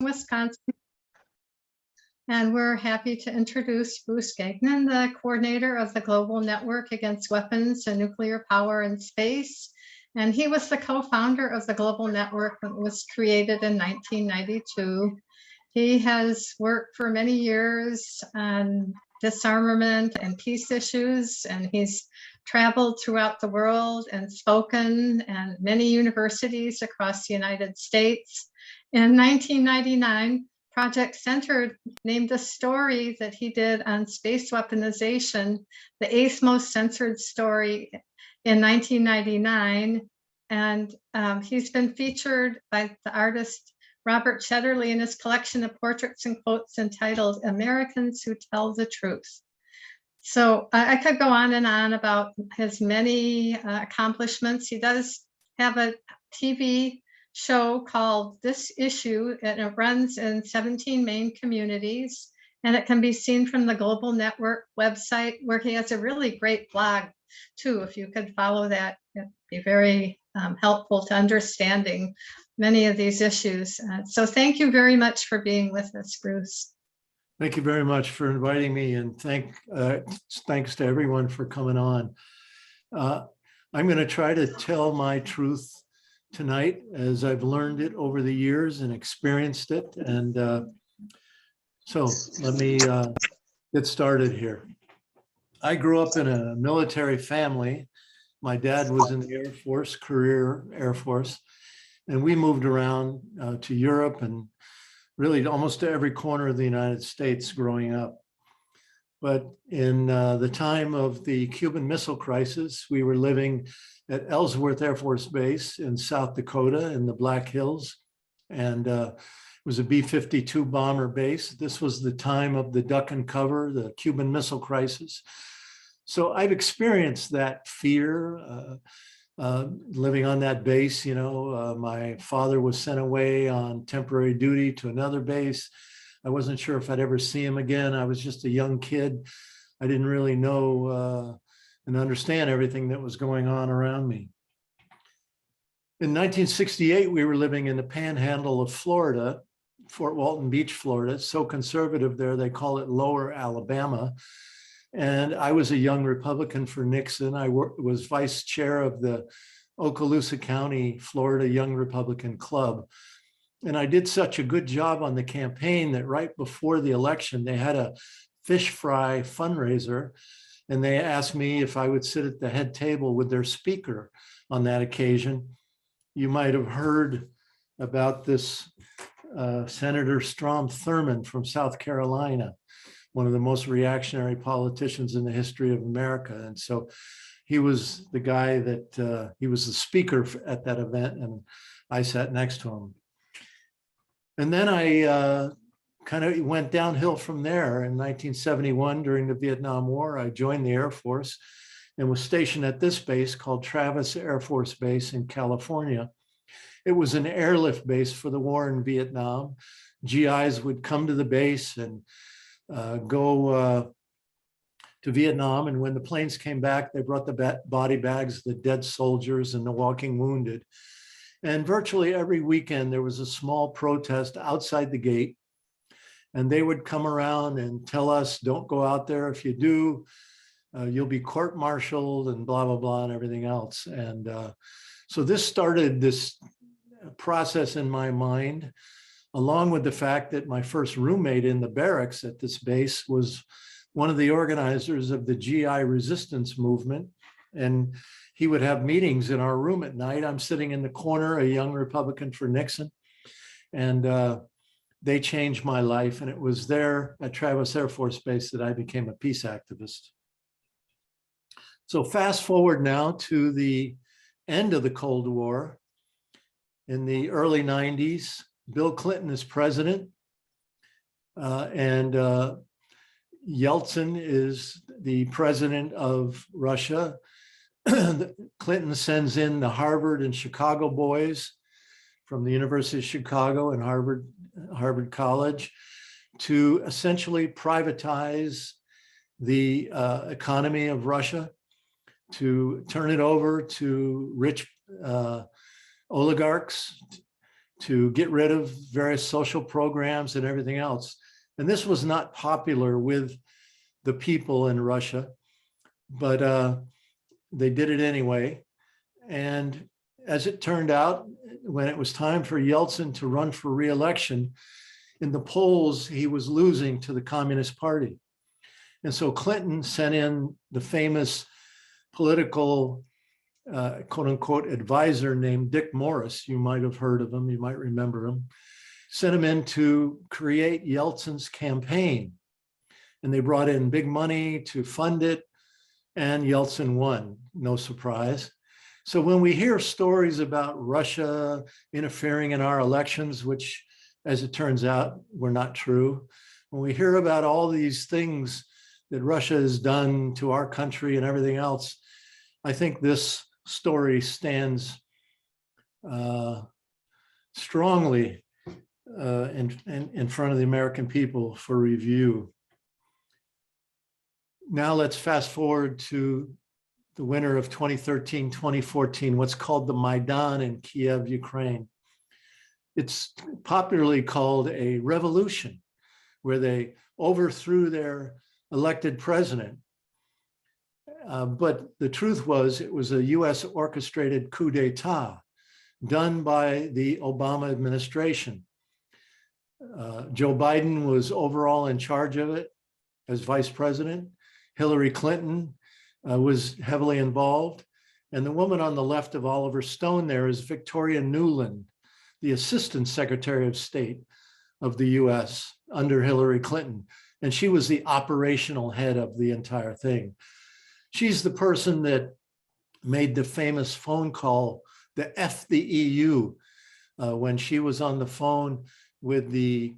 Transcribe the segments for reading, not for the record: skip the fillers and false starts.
Wisconsin. And we're happy to introduce Bruce Gagnon, the coordinator of the Global Network Against Weapons and Nuclear Power in Space. And he was the co-founder of the Global Network that was created in 1992. He has worked for many years on disarmament and peace issues, and he's traveled throughout the world and spoken at many universities across the United States. In 1999, Project Centered named a story that he did on space weaponization the 8th most censored story in 1999. And he's been featured by the artist Robert Shetterly in his collection of portraits and quotes entitled Americans Who Tell the Truth. So I could go on and on about his many accomplishments. He does have a TV show called This Issue, and it runs in 17 main communities, and it can be seen from the Global Network website, where he has a really great blog too. If you could follow that, it'd be very helpful to understanding many of these issues. So thank you very much for being with us, Bruce. Thank you very much for inviting me, and thanks to everyone for coming on. I'm going to try to tell my truth tonight as I've learned it over the years and experienced it. And so let me get started here. I grew up in a military family. My dad was in the Air Force, career Air Force, and we moved around to Europe and really almost to every corner of the United States growing up. But in the time of the Cuban Missile Crisis, we were living at Ellsworth Air Force Base in South Dakota in the Black Hills. And it was a B-52 bomber base. This was the time of the duck and cover, the Cuban Missile Crisis. So I've experienced that fear living on that base. You know, my father was sent away on temporary duty to another base. I wasn't sure if I'd ever see him again. I was just a young kid. I didn't really know and understand everything that was going on around me. In 1968, we were living in the panhandle of Florida, Fort Walton Beach, Florida. It's so conservative there, they call it Lower Alabama. And I was a young Republican for Nixon. I was vice chair of the Okaloosa County, Florida Young Republican Club. And I did such a good job on the campaign that right before the election, they had a fish fry fundraiser. And they asked me if I would sit at the head table with their speaker on that occasion. You might have heard about this Senator Strom Thurmond from South Carolina, one of the most reactionary politicians in the history of America. And so he was the guy that, he was the speaker at that event, and I sat next to him. And then I kind of went downhill from there. In 1971, during the Vietnam War, I joined the Air Force and was stationed at this base called Travis Air Force Base in California. It was an airlift base for the war in Vietnam. GIs would come to the base and go to Vietnam. And when the planes came back, they brought the body bags, the dead soldiers and the walking wounded. And virtually every weekend, there was a small protest outside the gate. And they would come around and tell us, don't go out there. If you do, you'll be court-martialed and blah, blah, blah, and everything else. And so this started this process in my mind, along with the fact that my first roommate in the barracks at this base was one of the organizers of the GI resistance movement. And he would have meetings in our room at night. I'm sitting in the corner, a young Republican for Nixon. And they changed my life. And it was there at Travis Air Force Base that I became a peace activist. So fast forward now to the end of the Cold War. In the early 90s, Bill Clinton is president, and Yeltsin is the president of Russia. Clinton sends in the Harvard and Chicago boys from the University of Chicago and Harvard College to essentially privatize the economy of Russia, to turn it over to rich oligarchs, to get rid of various social programs and everything else. And this was not popular with the people in Russia, but they did it anyway. And as it turned out, when it was time for Yeltsin to run for re-election, in the polls, he was losing to the Communist Party. And so Clinton sent in the famous political quote unquote advisor named Dick Morris. You might have heard of him, you might remember him. Sent him in to create Yeltsin's campaign. And they brought in big money to fund it, and Yeltsin won, no surprise. So when we hear stories about Russia interfering in our elections, which as it turns out, were not true, when we hear about all these things that Russia has done to our country and everything else, I think this story stands strongly in front of the American people for review. Now let's fast forward to the winter of 2013, 2014, what's called the Maidan in Kiev, Ukraine. It's popularly called a revolution, where they overthrew their elected president. But the truth was, it was a US orchestrated coup d'etat done by the Obama administration. Joe Biden was overall in charge of it as vice president. Hillary Clinton was heavily involved. And the woman on the left of Oliver Stone there is Victoria Nuland, the Assistant Secretary of State of the US under Hillary Clinton. And she was the operational head of the entire thing. She's the person that made the famous phone call, the F the EU, when she was on the phone with the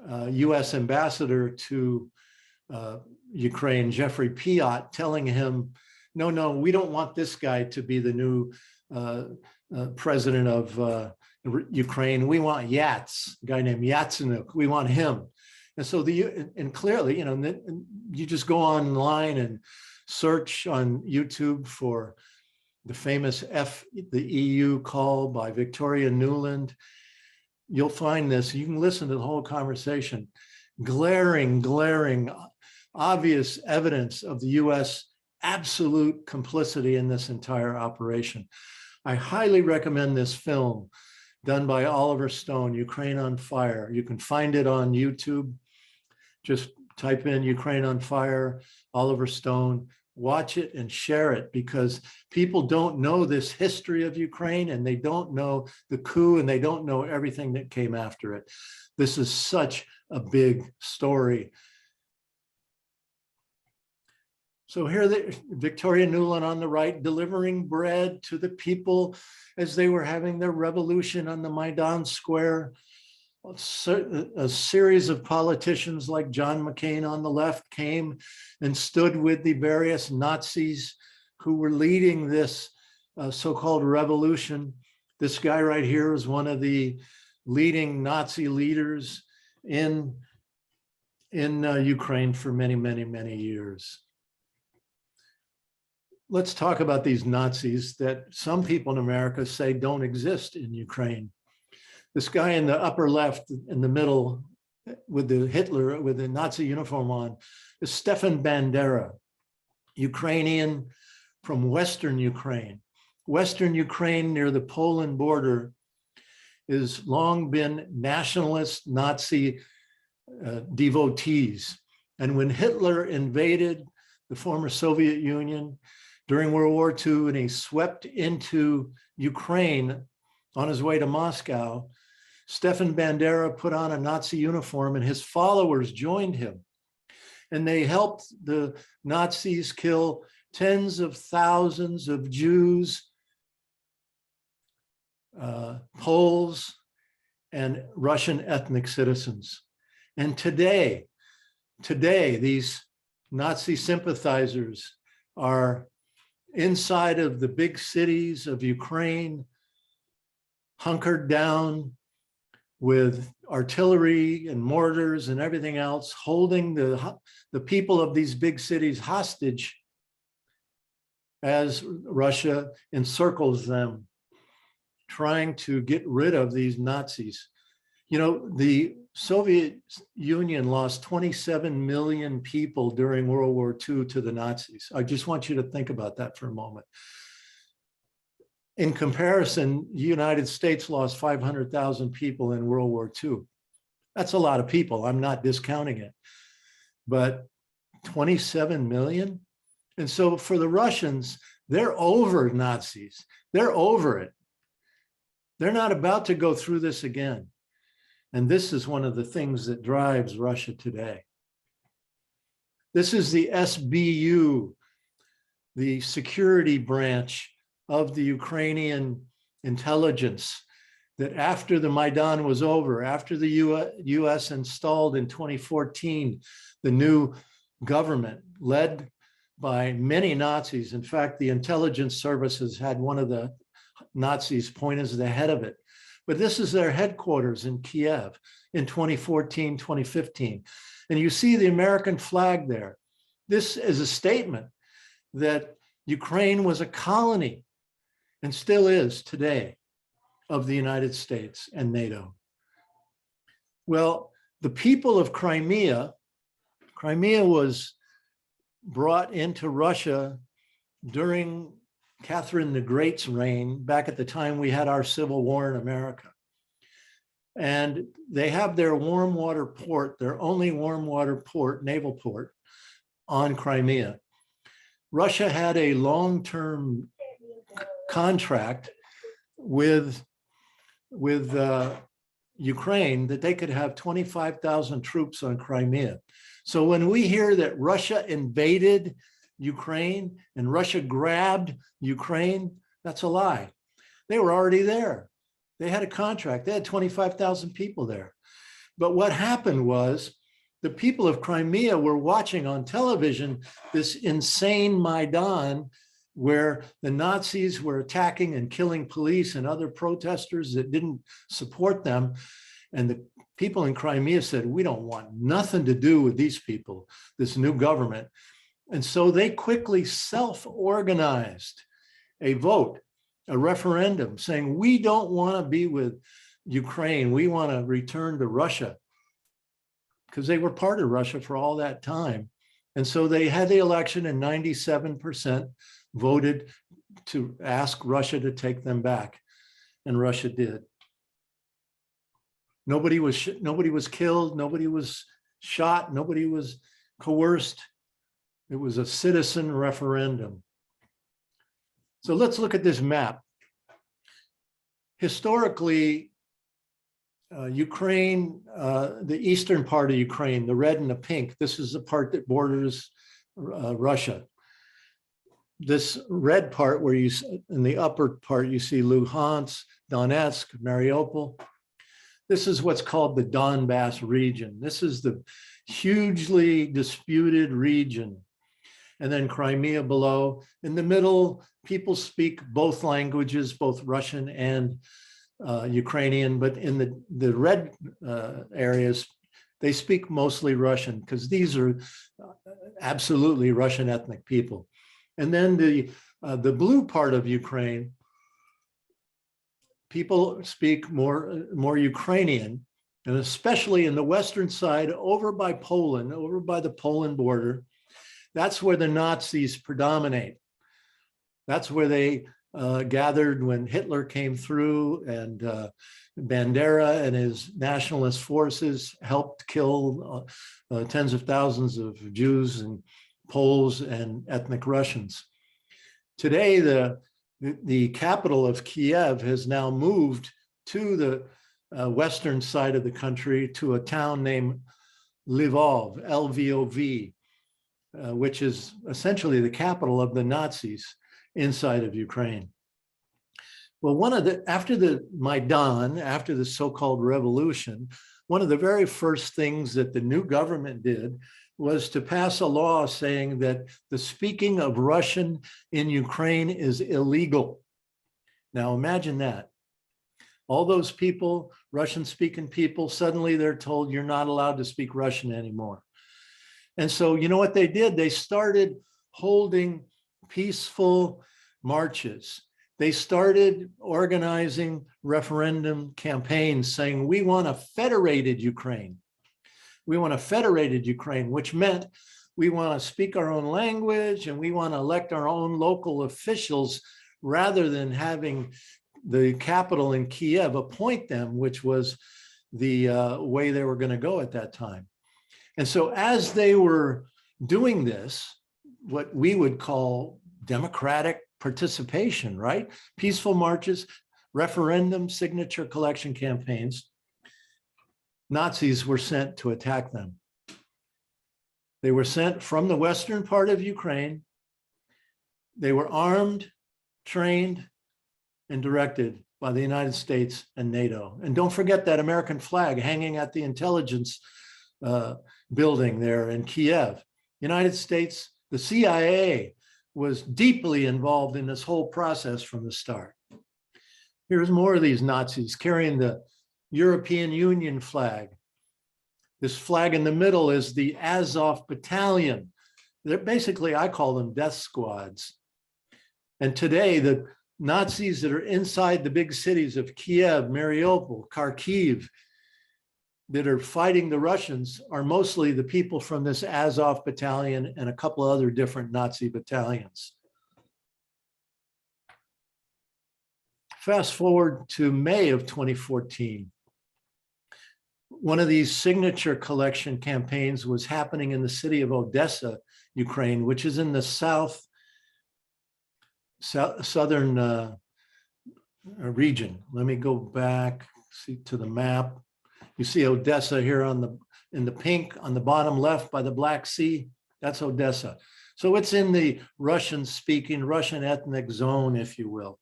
US ambassador to Ukraine, Jeffrey Piot, telling him, no, we don't want this guy to be the new president of Ukraine. We want Yats, a guy named Yatsenuk. We want him. And so and clearly, you just go online and search on YouTube for the famous F the EU call by Victoria Nuland. You'll find this. You can listen to the whole conversation. Glaring, obvious evidence of the US absolute complicity in this entire operation. I highly recommend this film done by Oliver Stone, Ukraine on Fire. You can find it on YouTube. Just type in Ukraine on Fire, Oliver Stone, watch it and share it, because people don't know this history of Ukraine, and they don't know the coup, and they don't know everything that came after it. This is such a big story. So here, Victoria Nuland on the right, delivering bread to the people as they were having their revolution on the Maidan Square. A series of politicians like John McCain on the left came and stood with the various Nazis who were leading this so-called revolution. This guy right here is one of the leading Nazi leaders in Ukraine for many years. Let's talk about these Nazis that some people in America say don't exist in Ukraine. This guy in the upper left, in the middle, with the Hitler, with the Nazi uniform on, is Stefan Bandera, Ukrainian from Western Ukraine. Western Ukraine near the Poland border has long been nationalist Nazi devotees. And when Hitler invaded the former Soviet Union during World War II, and he swept into Ukraine on his way to Moscow, Stefan Bandera put on a Nazi uniform and his followers joined him. And they helped the Nazis kill tens of thousands of Jews, Poles, and Russian ethnic citizens. And today, these Nazi sympathizers are inside of the big cities of Ukraine, hunkered down with artillery and mortars and everything else, holding the people of these big cities hostage as Russia encircles them trying to get rid of these Nazis. You know, the Soviet Union lost 27 million people during World War II to the Nazis. I just want you to think about that for a moment. In comparison, the United States lost 500,000 people in World War II. That's a lot of people. I'm not discounting it, but 27 million. And so for the Russians, they're over Nazis. They're over it. They're not about to go through this again. And this is one of the things that drives Russia today. This is the SBU, the security branch of the Ukrainian intelligence, that after the Maidan was over, after the US installed in 2014, the new government led by many Nazis. In fact, the intelligence services had one of the Nazis point as the head of it. But this is their headquarters in Kiev in 2014, 2015. And you see the American flag there. This is a statement that Ukraine was a colony and still is today of the United States and NATO. Well, the people of Crimea was brought into Russia during Catherine the Great's reign, back at the time we had our Civil War in America. And they have their warm water port, their only warm water port, naval port, on Crimea. Russia had a long-term contract with Ukraine that they could have 25,000 troops on Crimea. So when we hear that Russia invaded Ukraine and Russia grabbed Ukraine, that's a lie. They were already there. They had a contract. They had 25,000 people there. But what happened was the people of Crimea were watching on television this insane Maidan where the Nazis were attacking and killing police and other protesters that didn't support them. And the people in Crimea said, we don't want nothing to do with these people, this new government. And so they quickly self-organized a vote, a referendum saying, we don't want to be with Ukraine. We want to return to Russia, because they were part of Russia for all that time. And so they had the election and 97% voted to ask Russia to take them back. And Russia did. Nobody was killed. Nobody was shot. Nobody was coerced. It was a citizen referendum. So let's look at this map. Historically, Ukraine, the eastern part of Ukraine, the red and the pink, this is the part that borders Russia. This red part where you, in the upper part, you see Luhansk, Donetsk, Mariupol. This is what's called the Donbass region. This is the hugely disputed region. And then Crimea below. In the middle, people speak both languages, both Russian and Ukrainian, but in the red areas, they speak mostly Russian because these are absolutely Russian ethnic people. And then the blue part of Ukraine, people speak more Ukrainian, and especially in the western side, over by Poland, over by the Poland border. That's where the Nazis predominate. That's where they gathered when Hitler came through, and Bandera and his nationalist forces helped kill tens of thousands of Jews and Poles and ethnic Russians. Today, the capital of Kiev has now moved to the western side of the country to a town named Lvov, L-V-O-V, which is essentially the capital of the Nazis inside of Ukraine. Well, after the Maidan, after the so-called revolution, one of the very first things that the new government did was to pass a law saying that the speaking of Russian in Ukraine is illegal. Now imagine that. All those people, Russian-speaking people, suddenly they're told you're not allowed to speak Russian anymore. And so you know what they did? They started holding peaceful marches. they started organizing referendum campaigns saying, we want a federated Ukraine. We want a federated Ukraine, which meant we want to speak our own language and we want to elect our own local officials rather than having the capital in Kiev appoint them, which was the way they were going to go at that time. And so as they were doing this, what we would call democratic participation, right? Peaceful marches, referendum, signature collection campaigns, Nazis were sent to attack them. They were sent from the western part of Ukraine. They were armed, trained, and directed by the United States and NATO. And don't forget that American flag hanging at the intelligence building there in Kiev. United States, the CIA was deeply involved in this whole process from the start. Here's more of these Nazis carrying the European Union flag. This flag in the middle is the Azov battalion. They're basically, I call them death squads. And today, the Nazis that are inside the big cities of Kiev, Mariupol, Kharkiv, that are fighting the Russians are mostly the people from this Azov battalion and a couple of other different Nazi battalions. Fast forward to May of 2014. One of these signature collection campaigns was happening in the city of Odessa, Ukraine, which is in the southern region. Let me go back, see to the map. You see Odessa here in the pink on the bottom left by the Black Sea. That's Odessa. So it's in the Russian-speaking, Russian ethnic zone, if you will.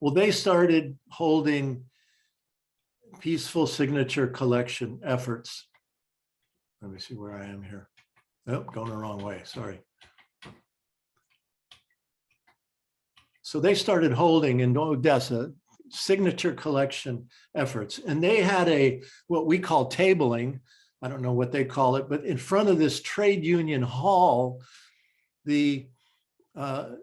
Well, they started holding peaceful signature collection efforts. Let me see where I am here. Oh, going the wrong way, sorry. So they started holding in Odessa signature collection efforts. And they had what we call tabling. I don't know what they call it, but in front of this trade union hall, the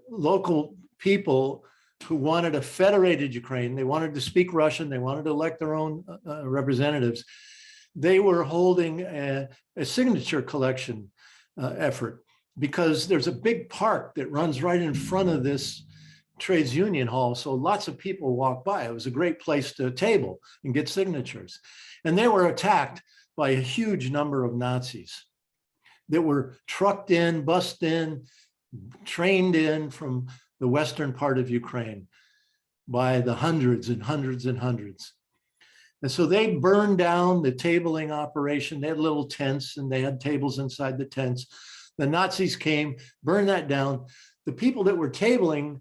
local people who wanted a federated Ukraine, they wanted to speak Russian, they wanted to elect their own representatives, they were holding a signature collection effort because there's a big park that runs right in front of this trades union hall. So lots of people walk by. It was a great place to table and get signatures. And they were attacked by a huge number of Nazis that were trucked in, bussed in, trained in from the western part of Ukraine by the hundreds and hundreds and hundreds. And so they burned down the tabling operation. They had little tents and they had tables inside the tents. The Nazis came, burned that down. The people that were tabling,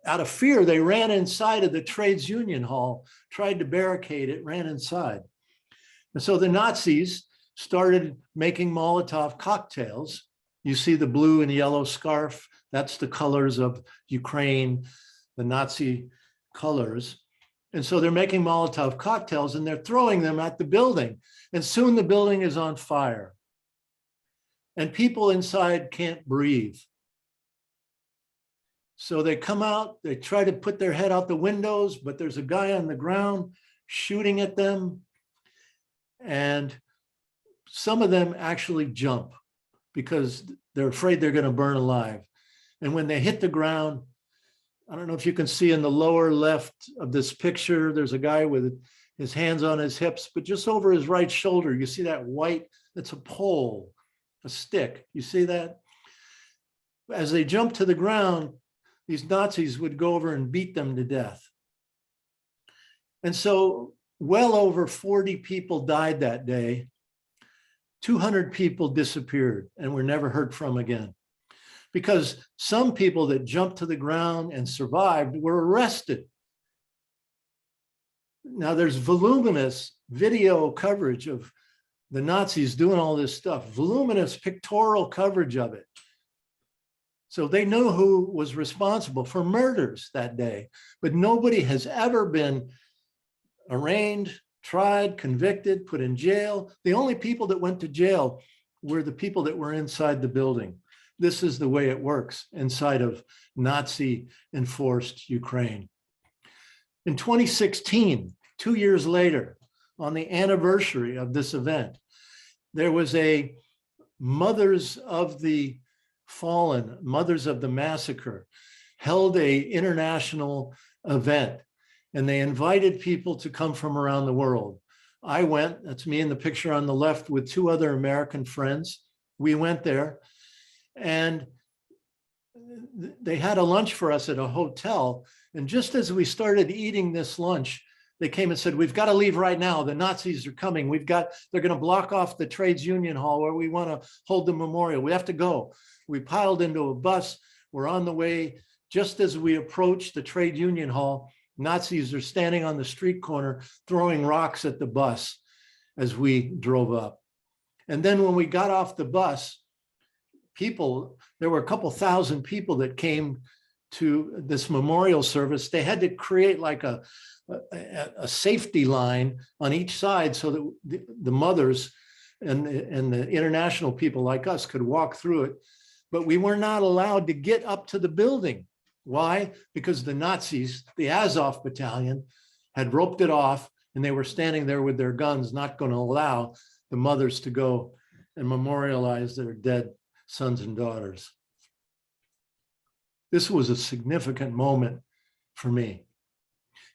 out of fear, they ran inside of the trades union hall, tried to barricade it, ran inside. And so the Nazis started making Molotov cocktails. You see the blue and yellow scarf. That's the colors of Ukraine, the Nazi colors. And so they're making Molotov cocktails and they're throwing them at the building. And soon the building is on fire. And people inside can't breathe. So they come out, they try to put their head out the windows, but there's a guy on the ground shooting at them. And some of them actually jump because they're afraid they're going to burn alive. And when they hit the ground, I don't know if you can see in the lower left of this picture, there's a guy with his hands on his hips, but just over his right shoulder, you see that white, that's a pole, a stick. You see that? As they jump to the ground, these Nazis would go over and beat them to death. And so well over 40 people died that day. 200 people disappeared and were never heard from again. Because some people that jumped to the ground and survived were arrested. Now there's voluminous video coverage of the Nazis doing all this stuff, voluminous pictorial coverage of it. So they knew who was responsible for murders that day, but nobody has ever been arraigned, tried, convicted, put in jail. The only people that went to jail were the people that were inside the building. this is the way it works inside of Nazi-enforced Ukraine. In 2016, 2 years later, on the anniversary of this event, there was a Mothers of the Fallen, Mothers of the Massacre, held an international event, and they invited people to come from around the world. I went, that's me in the picture on the left, with 2 other American friends. We went there, and they had a lunch for us at a hotel. And just as we started eating this lunch, they came and said, we've got to leave right now. The Nazis are coming. They're going to block off the trades union hall where we want to hold the memorial. We have to go. We piled into a bus. We're on the way. Just as we approached the trade union hall, Nazis are standing on the street corner throwing rocks at the bus as we drove up. And then when we got off the bus, there were a couple thousand people that came to this memorial service. They had to create like a safety line on each side so that the mothers and the international people like us could walk through it. But we were not allowed to get up to the building. Why? Because the Nazis, the Azov battalion, had roped it off, and they were standing there with their guns, not going to allow the mothers to go and memorialize their dead sons and daughters. This was a significant moment for me.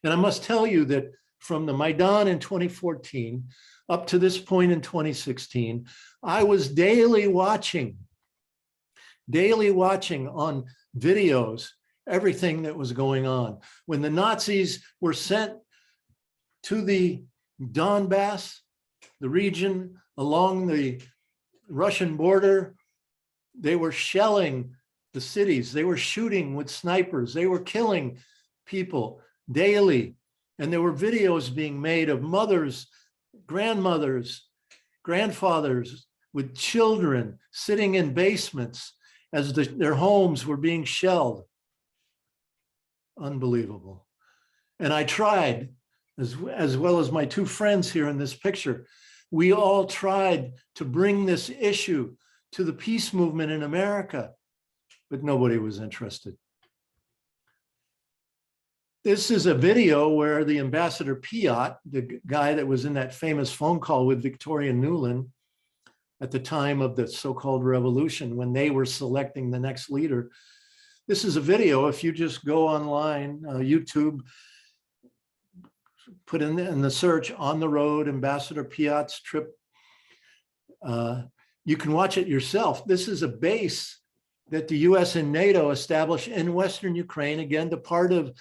And I must tell you that from the Maidan in 2014 up to this point in 2016, I was daily watching on videos everything that was going on. When the Nazis were sent to the Donbass, the region along the Russian border, they were shelling the cities. They were shooting with snipers. They were killing people daily. And there were videos being made of mothers, grandmothers, grandfathers with children sitting in basements as their homes were being shelled. Unbelievable. And I tried, as well as my 2 friends here in this picture, we all tried to bring this issue to the peace movement in America, but nobody was interested. This is a video where the Ambassador Piot, the guy that was in that famous phone call with Victoria Nuland at the time of the so-called revolution, when they were selecting the next leader. This is a video. If you just go online, YouTube, put in the search "On the Road, Ambassador Piot's Trip," you can watch it yourself. This is a base that the US and NATO established in Western Ukraine, again, the part of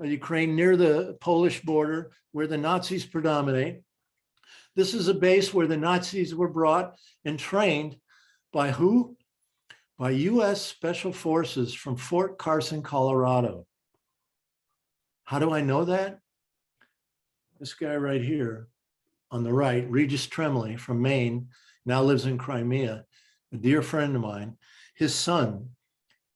Ukraine near the Polish border where the Nazis predominate. This is a base where the Nazis were brought and trained by who? By US Special Forces from Fort Carson, Colorado. How do I know that? This guy right here on the right, Regis Tremblay from Maine, now lives in Crimea, a dear friend of mine. His son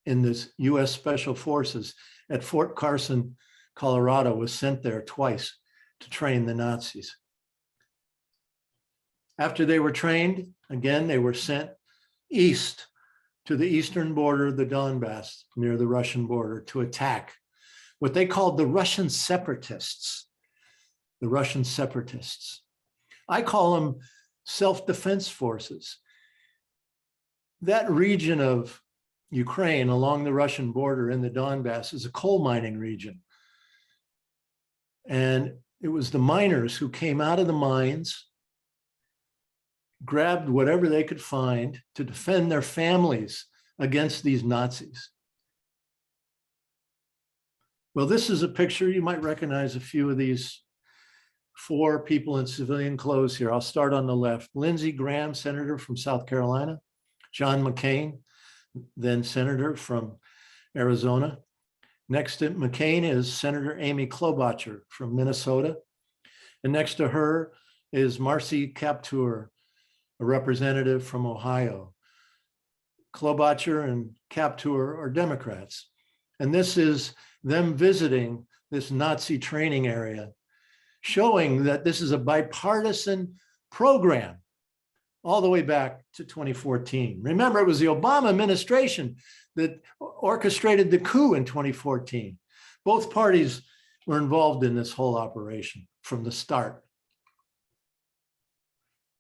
in this US Special Forces at Fort Carson, Colorado, was sent there twice to train the Nazis. After they were trained, again, they were sent east to the eastern border of the Donbass, near the Russian border, to attack what they called the Russian separatists. The Russian separatists. I call them self-defense forces. That region of Ukraine along the Russian border in the Donbass is a coal mining region. And it was the miners who came out of the mines, grabbed whatever they could find to defend their families against these Nazis. Well, this is a picture. You might recognize a few of these 4 people in civilian clothes here. I'll start on the left. Lindsey Graham, senator from South Carolina. John McCain, then senator from Arizona. Next to McCain is Senator Amy Klobuchar from Minnesota. And next to her is Marcy Kaptur, a representative from Ohio. Klobuchar and Kaptur are Democrats. And this is them visiting this Nazi training area, showing that this is a bipartisan program all the way back to 2014. Remember, it was the Obama administration that orchestrated the coup in 2014. Both parties were involved in this whole operation from the start.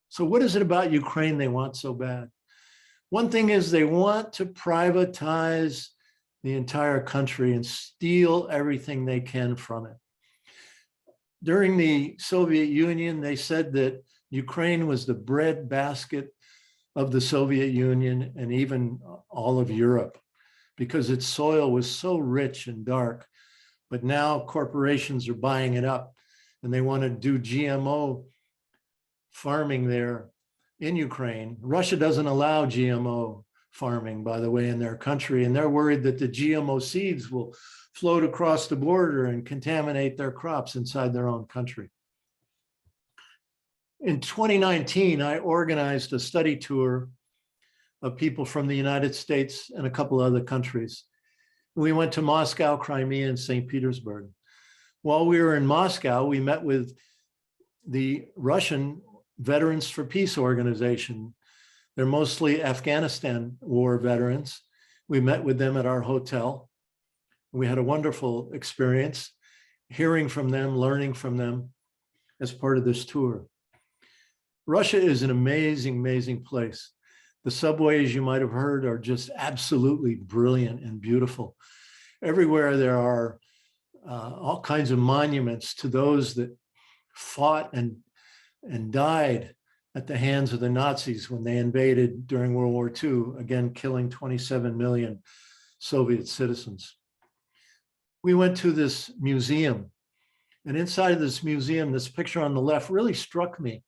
So what is it about Ukraine they want so bad? One thing is they want to privatize the entire country and steal everything they can from it. During the Soviet Union, they said that Ukraine was the breadbasket of the Soviet Union and even all of Europe because its soil was so rich and dark. But now corporations are buying it up and they want to do GMO farming there in Ukraine. Russia doesn't allow GMO farming, by the way, in their country, and they're worried that the GMO seeds will float across the border and contaminate their crops inside their own country. In 2019, I organized a study tour of people from the United States and a couple other countries. We went to Moscow, Crimea, and St. Petersburg. While we were in Moscow, we met with the Russian Veterans for Peace organization. They're mostly Afghanistan war veterans. We met with them at our hotel. We had a wonderful experience hearing from them, learning from them as part of this tour. Russia is an amazing, amazing place. The subways, you might have heard, are just absolutely brilliant and beautiful. Everywhere there are all kinds of monuments to those that fought and died at the hands of the Nazis when they invaded during World War II, again, killing 27 million Soviet citizens. We went to this museum, and inside of this museum, this picture on the left really struck me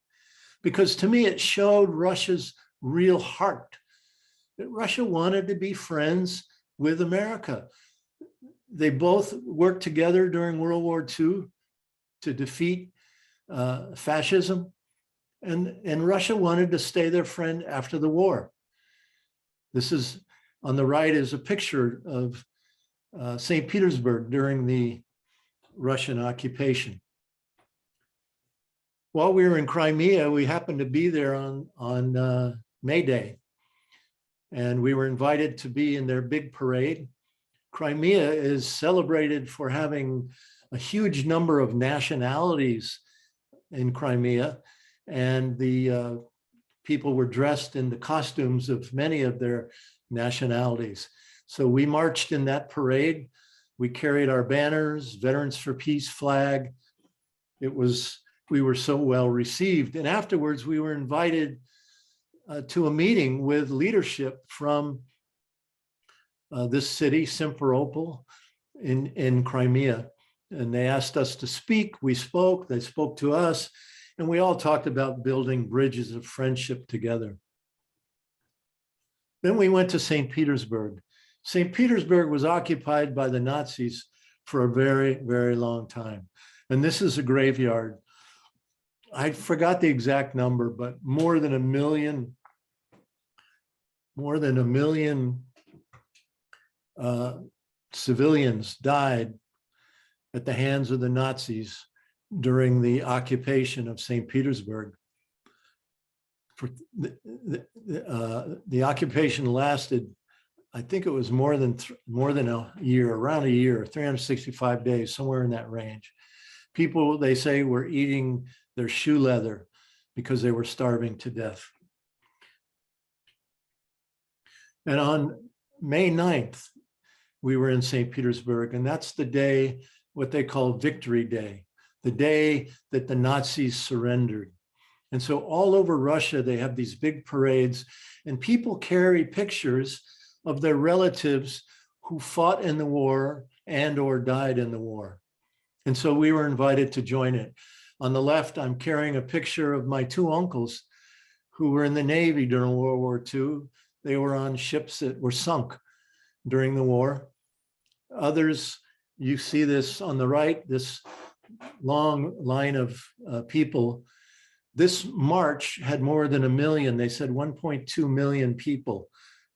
because to me, it showed Russia's real heart, that Russia wanted to be friends with America. They both worked together during World War II to defeat fascism, and Russia wanted to stay their friend after the war. This is, on the right is a picture of St. Petersburg during the Russian occupation. While we were in Crimea, we happened to be there on May Day, and we were invited to be in their big parade. Crimea is celebrated for having a huge number of nationalities in Crimea, and the people were dressed in the costumes of many of their nationalities. So we marched in that parade. We carried our banners, Veterans for Peace flag. We were so well received. And afterwards, we were invited to a meeting with leadership from this city, Simferopol, in Crimea. And they asked us to speak. We spoke, they spoke to us, and we all talked about building bridges of friendship together. Then we went to St. Petersburg. St. Petersburg was occupied by the Nazis for a very, very long time. And this is a graveyard. I forgot the exact number, but more than a million civilians died at the hands of the Nazis during the occupation of St. Petersburg. The occupation lasted, I think it was more than a year, around a year, 365 days, somewhere in that range. People, they say, were eating their shoe leather because they were starving to death. And on May 9th, we were in St. Petersburg, and that's the day, what they call Victory Day, the day that the Nazis surrendered. And so all over Russia, they have these big parades, and people carry pictures of their relatives who fought in the war and or died in the war. And so we were invited to join it. On the left, I'm carrying a picture of my two uncles who were in the Navy during World War II. They were on ships that were sunk during the war. Others, you see this on the right, this long line of people. This march had more than 1 million. They said 1.2 million people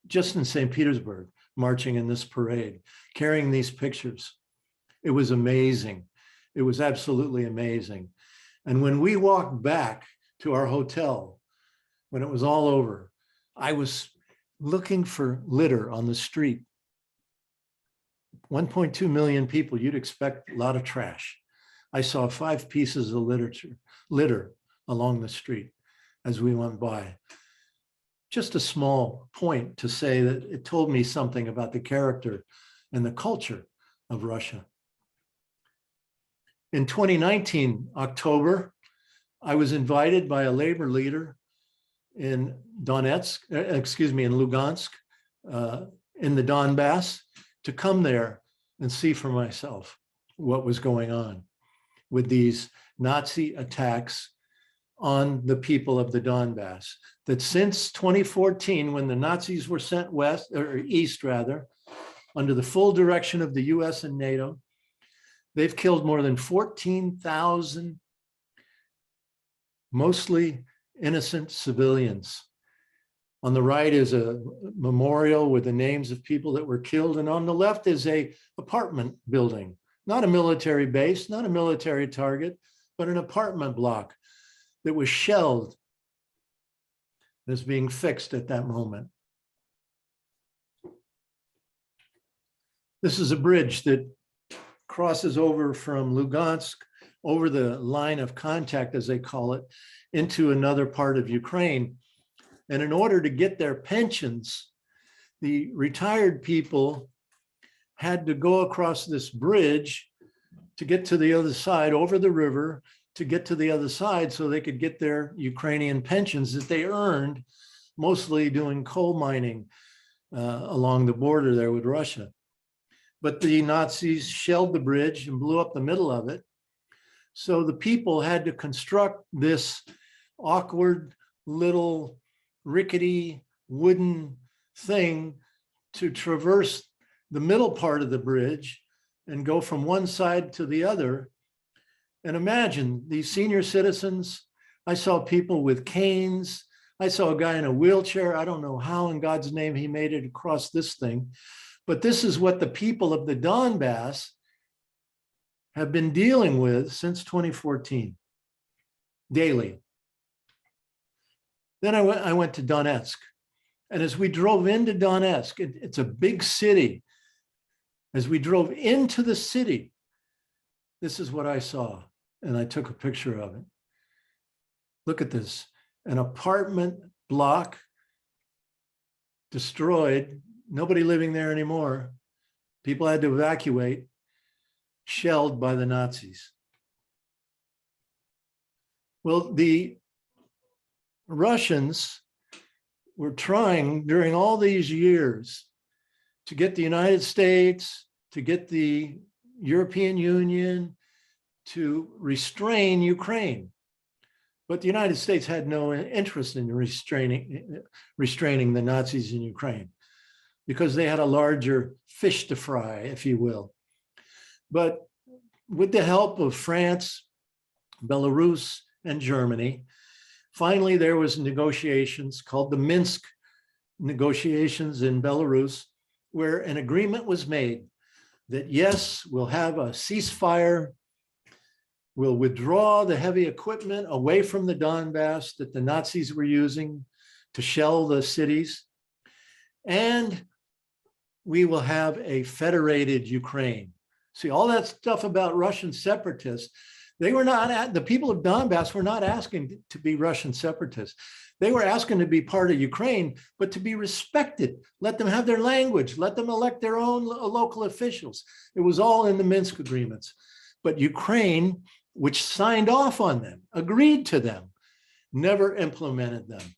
just in St. Petersburg marching in this parade, carrying these pictures. It was amazing. It was absolutely amazing. And when we walked back to our hotel, when it was all over, I was looking for litter on the street. 1.2 million people, you'd expect a lot of trash. I saw 5 pieces of litter along the street as we went by. Just a small point to say that it told me something about the character and the culture of Russia. In 2019, October, I was invited by a labor leader in Lugansk, in the Donbass, to come there and see for myself what was going on with these Nazi attacks on the people of the Donbass. That since 2014, when the Nazis were sent west, or east rather, under the full direction of the US and NATO, they've killed more than 14,000 mostly innocent civilians. On the right is a memorial with the names of people that were killed. And on the left is an apartment building, not a military base, not a military target, but an apartment block that was shelled, that's being fixed at that moment. This is a bridge that crosses over from Lugansk, over the line of contact, as they call it, into another part of Ukraine. And in order to get their pensions, the retired people had to go across this bridge to get to the other side, over the river, to get to the other side so they could get their Ukrainian pensions that they earned, mostly doing coal mining along the border there with Russia. But the Nazis shelled the bridge and blew up the middle of it. So the people had to construct this awkward little rickety wooden thing to traverse the middle part of the bridge and go from one side to the other. And imagine these senior citizens. I saw people with canes. I saw a guy in a wheelchair. I don't know how in God's name he made it across this thing. But this is what the people of the Donbass have been dealing with since 2014, daily. Then I went to Donetsk. And as we drove into Donetsk, it's a big city. As we drove into the city, this is what I saw. And I took a picture of it. Look at this, an apartment block destroyed, nobody living there anymore. People had to evacuate, shelled by the Nazis. Well, the Russians were trying during all these years to get the United States, to get the European Union to restrain Ukraine. But the United States had no interest in restraining the Nazis in Ukraine because they had a larger fish to fry, if you will. But with the help of France, Belarus, and Germany, finally there was negotiations called the Minsk negotiations in Belarus, where an agreement was made that yes, we'll have a ceasefire, we'll withdraw the heavy equipment away from the Donbass that the Nazis were using to shell the cities, and we will have a federated Ukraine. See, all that stuff about Russian separatists, they were not, the people of Donbass were not asking to be Russian separatists. They were asking to be part of Ukraine, but to be respected. Let them have their language. Let them elect their own local officials. It was all in the Minsk agreements. But Ukraine, which signed off on them, agreed to them, never implemented them.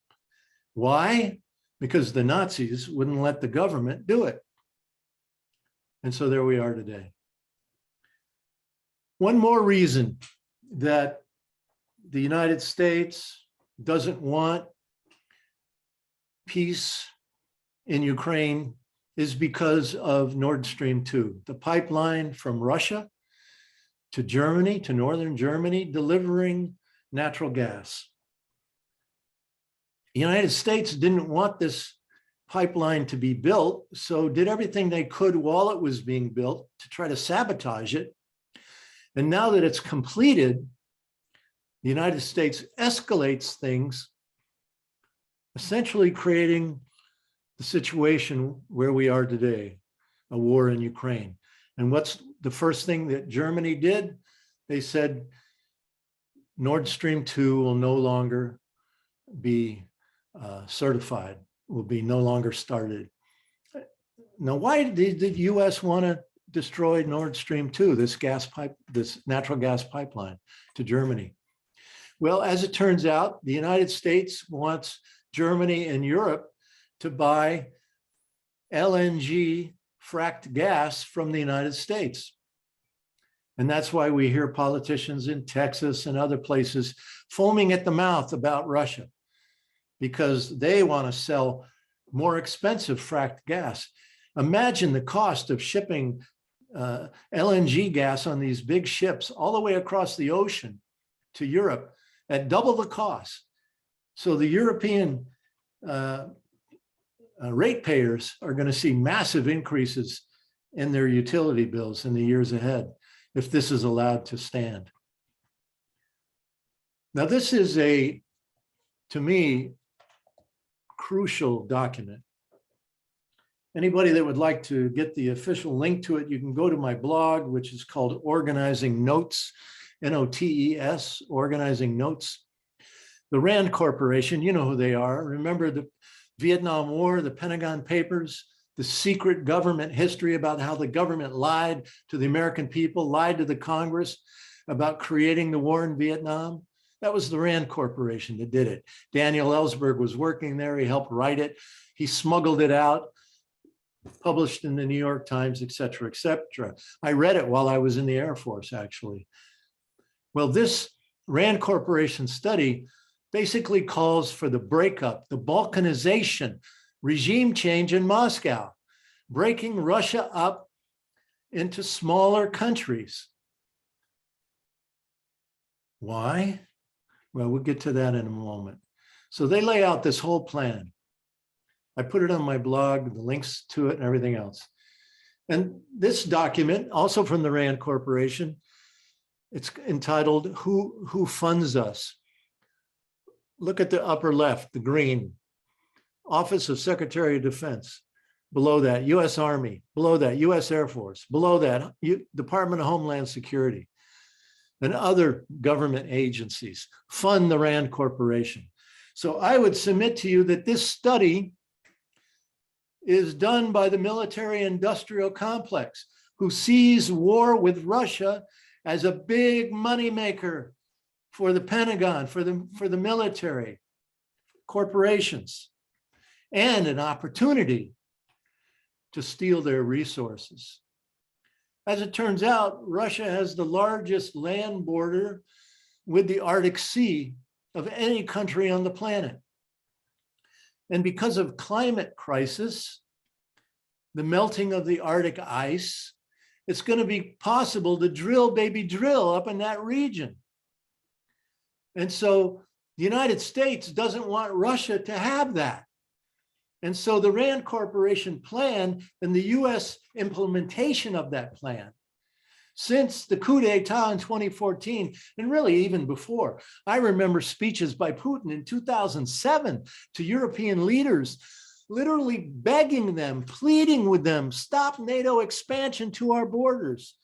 Why? Because the Nazis wouldn't let the government do it. And so there we are today. One more reason that the United States doesn't want peace in Ukraine is because of Nord Stream 2, the pipeline from Russia to Germany, to northern Germany, delivering natural gas. The United States didn't want this pipeline to be built, so did everything they could while it was being built to try to sabotage it. And now that it's completed, the United States escalates things essentially creating the situation where we are today, a war in Ukraine. And what's the first thing that Germany did? They said Nord Stream 2 will no longer be certified, will be no longer started. Now, why did the US want to destroy Nord Stream 2, this natural gas pipeline to Germany? Well, as it turns out, the United States wants Germany and Europe to buy LNG fracked gas from the United States. And that's why we hear politicians in Texas and other places foaming at the mouth about Russia, because they want to sell more expensive fracked gas. Imagine the cost of shipping LNG gas on these big ships all the way across the ocean to Europe at double the cost. So the European ratepayers are going to see massive increases in their utility bills in the years ahead if this is allowed to stand. Now, this is to me, crucial document. Anybody that would like to get the official link to it, you can go to my blog, which is called Organizing Notes, N-O-T-E-S, Organizing Notes. The Rand Corporation, you know who they are. Remember the Vietnam War, the Pentagon Papers, the secret government history about how the government lied to the American people, lied to the Congress about creating the war in Vietnam? That was the Rand Corporation that did it. Daniel Ellsberg was working there. He helped write it. He smuggled it out, published in the New York Times, et cetera, et cetera. I read it while I was in the Air Force, actually. Well, this Rand Corporation study basically calls for the breakup, the balkanization, regime change in Moscow, breaking Russia up into smaller countries. Why? Well, we'll get to that in a moment. So they lay out this whole plan. I put it on my blog, the links to it and everything else. And this document, also from the Rand Corporation, it's entitled, Who Funds Us? Look at the upper left, the green. Office of Secretary of Defense. Below that, US Army. Below that, US Air Force. Below that, Department of Homeland Security and other government agencies fund the Rand Corporation. So I would submit to you that this study is done by the military-industrial complex, who sees war with Russia as a big moneymaker for the Pentagon, for the military, corporations, and an opportunity to steal their resources. As it turns out, Russia has the largest land border with the Arctic Sea of any country on the planet. And because of climate crisis, the melting of the Arctic ice, it's going to be possible to drill, baby, drill up in that region. And so the United States doesn't want Russia to have that. And so the Rand Corporation plan and the US implementation of that plan, since the coup d'etat in 2014, and really even before, I remember speeches by Putin in 2007 to European leaders, literally begging them, pleading with them, stop NATO expansion to our borders.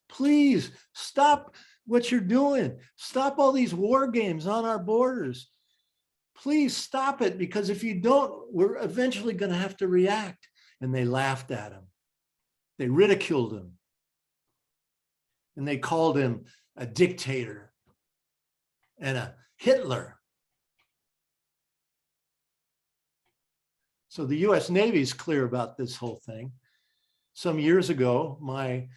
Please stop what you're doing. Stop all these war games on our borders. Please stop it, because if you don't, we're eventually going to have to react. And they laughed at him. They ridiculed him. And they called him a dictator and a Hitler. So the US Navy is clear about this whole thing. Some years ago, my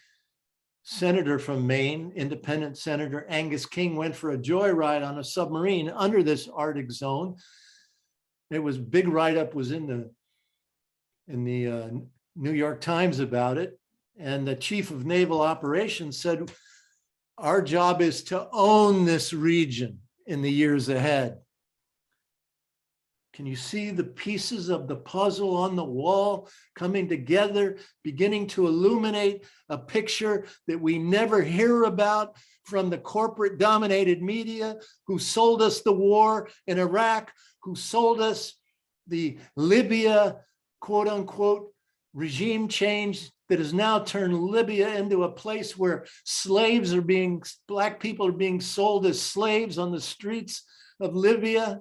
senator from Maine, independent Senator Angus King, went for a joyride on a submarine under this Arctic zone. It was big write-up was in the New York Times about it. And the chief of naval operations said, our job is to own this region in the years ahead. Can you see the pieces of the puzzle on the wall coming together, beginning to illuminate a picture that we never hear about from the corporate dominated media who sold us the war in Iraq, who sold us the Libya, quote unquote, regime change that has now turned Libya into a place where Black people are being sold as slaves on the streets of Libya.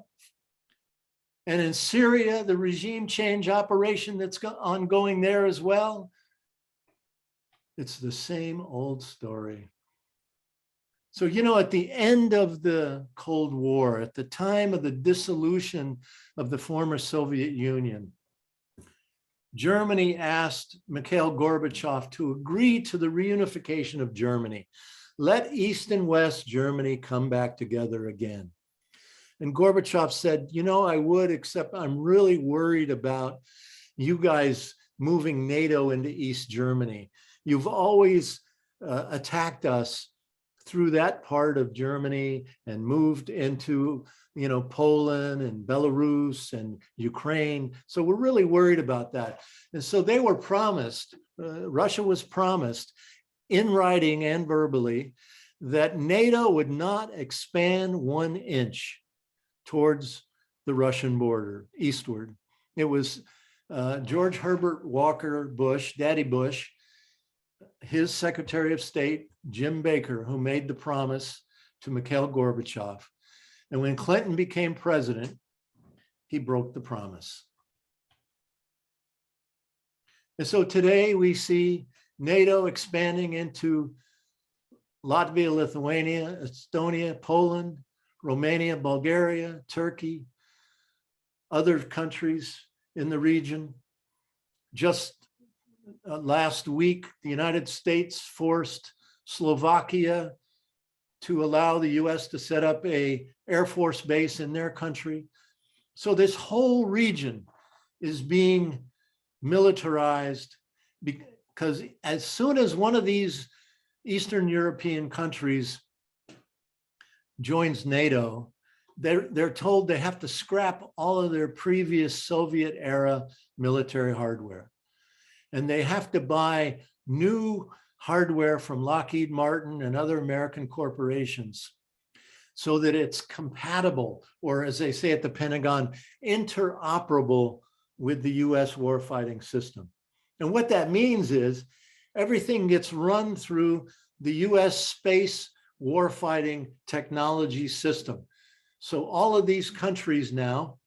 And in Syria, the regime change operation that's ongoing there as well. It's the same old story. So, you know, at the end of the Cold War, at the time of the dissolution of the former Soviet Union, Germany asked Mikhail Gorbachev to agree to the reunification of Germany. Let East and West Germany come back together again. And Gorbachev said, you know, I would, except I'm really worried about you guys moving NATO into East Germany. You've always attacked us through that part of Germany and moved into, you know, Poland and Belarus and Ukraine. So we're really worried about that. And so they were promised, Russia was promised in writing and verbally that NATO would not expand 1 inch towards the Russian border, eastward. It was George Herbert Walker Bush, Daddy Bush, his Secretary of State, Jim Baker, who made the promise to Mikhail Gorbachev. And when Clinton became president, he broke the promise. And so today we see NATO expanding into Latvia, Lithuania, Estonia, Poland, Romania, Bulgaria, Turkey, other countries in the region. Just last week, the United States forced Slovakia to allow the US to set up an Air Force base in their country. So this whole region is being militarized because as soon as one of these Eastern European countries joins NATO, they're told they have to scrap all of their previous Soviet era military hardware. And they have to buy new hardware from Lockheed Martin and other American corporations so that it's compatible, or as they say at the Pentagon, interoperable with the US warfighting system. And what that means is everything gets run through the US space warfighting technology system. So all of these countries now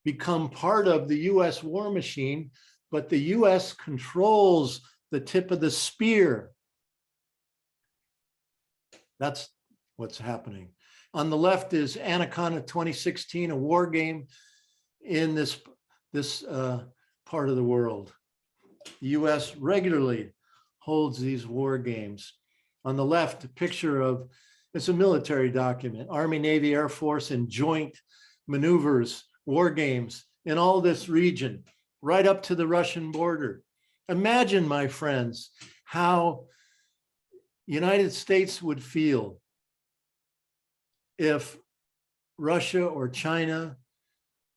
become part of the US war machine, but the US controls the tip of the spear. That's what's happening. On the left is Anaconda 2016, a war game in this part of the world. The US regularly holds these war games. On the left, a picture of, it's a military document, Army, Navy, Air Force, and joint maneuvers, war games in all this region, right up to the Russian border. Imagine, my friends, how United States would feel if Russia or China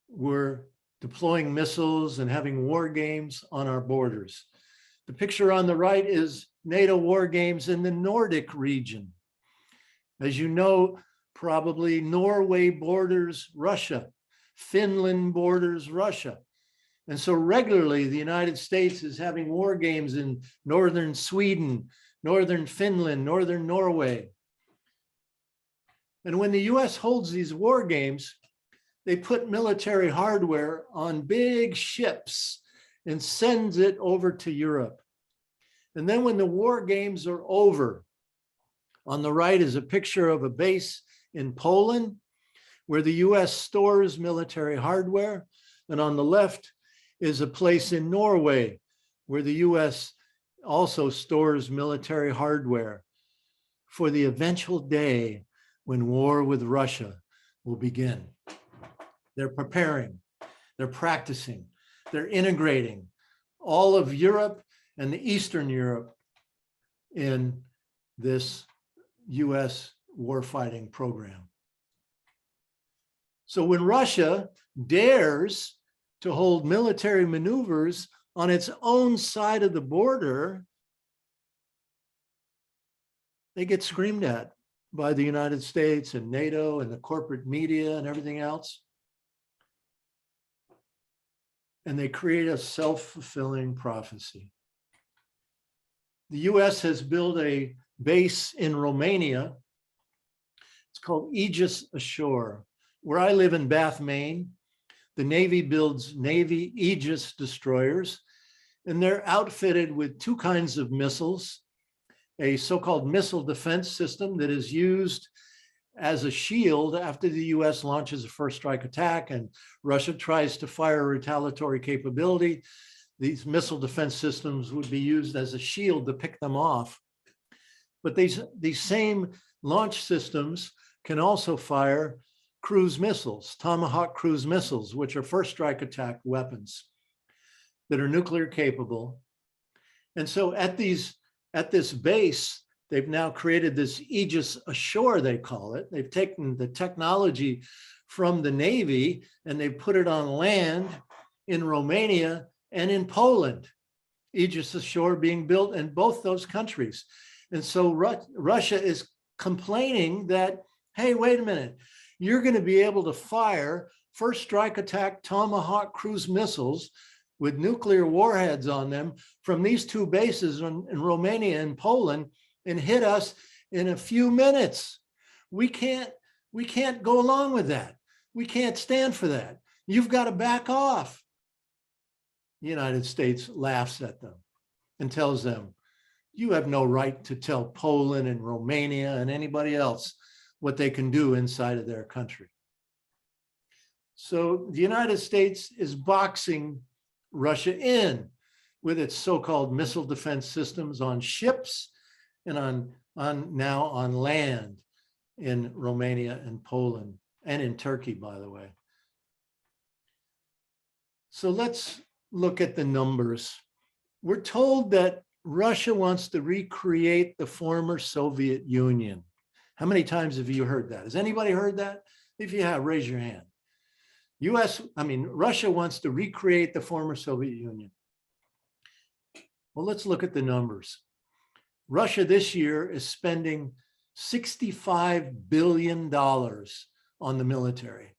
were deploying missiles and having war games on our borders. The picture on the right is NATO war games in the Nordic region. As you know, probably Norway borders Russia, Finland borders Russia. And so regularly the United States is having war games in northern Sweden, northern Finland, northern Norway. And when the US holds these war games, they put military hardware on big ships and sends it over to Europe. And then when the war games are over, on the right is a picture of a base in Poland where the US stores military hardware. And on the left is a place in Norway where the US also stores military hardware for the eventual day when war with Russia will begin. They're preparing, they're practicing, they're integrating all of Europe and the Eastern Europe in this US warfighting program. So when Russia dares to hold military maneuvers on its own side of the border, they get screamed at by the United States and NATO and the corporate media and everything else. and they create a self-fulfilling prophecy. The US has built a base in Romania. It's called Aegis Ashore. Where I live in Bath, Maine, the Navy builds Navy Aegis destroyers, and they're outfitted with two kinds of missiles, a so-called missile defense system that is used as a shield after the US launches a first strike attack and Russia tries to fire a retaliatory capability. These missile defense systems would be used as a shield to pick them off. But these same launch systems can also fire cruise missiles, Tomahawk cruise missiles, which are first strike attack weapons that are nuclear capable. And so at this base, they've now created this Aegis Ashore, they call it. They've taken the technology from the Navy and they've put it on land in Romania and in Poland. Aegis Ashore being built in both those countries. And so Russia is complaining that, hey, wait a minute, you're going to be able to fire first strike attack Tomahawk cruise missiles with nuclear warheads on them from these two bases in Romania and Poland and hit us in a few minutes. We can't go along with that. We can't stand for that. You've got to back off. The United States laughs at them and tells them, you have no right to tell Poland and Romania and anybody else what they can do inside of their country. So the United States is boxing Russia in with its so-called missile defense systems on ships and now on land in Romania and Poland and in Turkey, by the way. So let's look at the numbers. We're told that Russia wants to recreate the former Soviet Union. How many times have you heard that? Has anybody heard that? If you have, raise your hand. Russia wants to recreate the former Soviet Union. Well, let's look at the numbers. Russia this year is spending $65 billion on the military.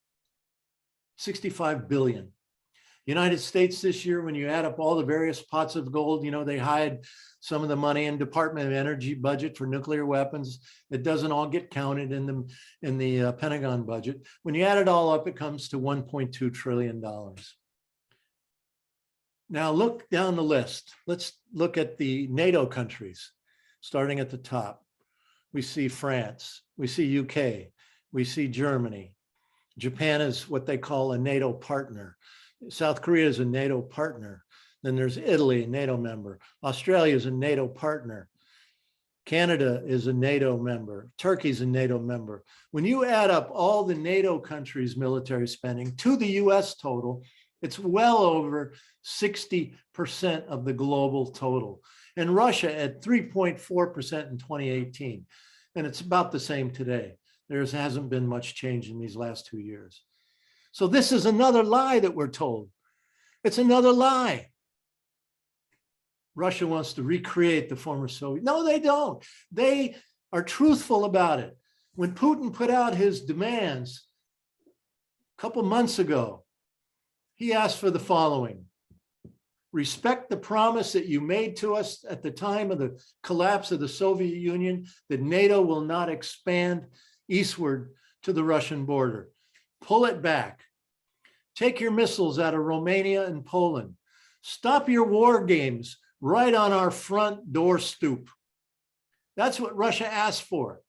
$65 billion. United States this year, when you add up all the various pots of gold, they hide some of the money in Department of Energy budget for nuclear weapons. It doesn't all get counted in the Pentagon budget. When you add it all up, it comes to $1.2 trillion. Now look down the list. Let's look at the NATO countries, starting at the top. We see France, we see UK, we see Germany. Japan is what they call a NATO partner. South Korea is a NATO partner. Then there's Italy, a NATO member. Australia is a NATO partner. Canada is a NATO member. Turkey's a NATO member. When you add up all the NATO countries' military spending to the US total, it's well over 60% of the global total. And Russia at 3.4% in 2018. And it's about the same today. There hasn't been much change in these last 2 years. So this is another lie that we're told. It's another lie. Russia wants to recreate the former Soviet. No, they don't. They are truthful about it. When Putin put out his demands a couple months ago, he asked for the following: respect the promise that you made to us at the time of the collapse of the Soviet Union that NATO will not expand eastward to the Russian border. Pull it back. Take your missiles out of Romania and Poland. Stop your war games right on our front door stoop. That's what Russia asked for.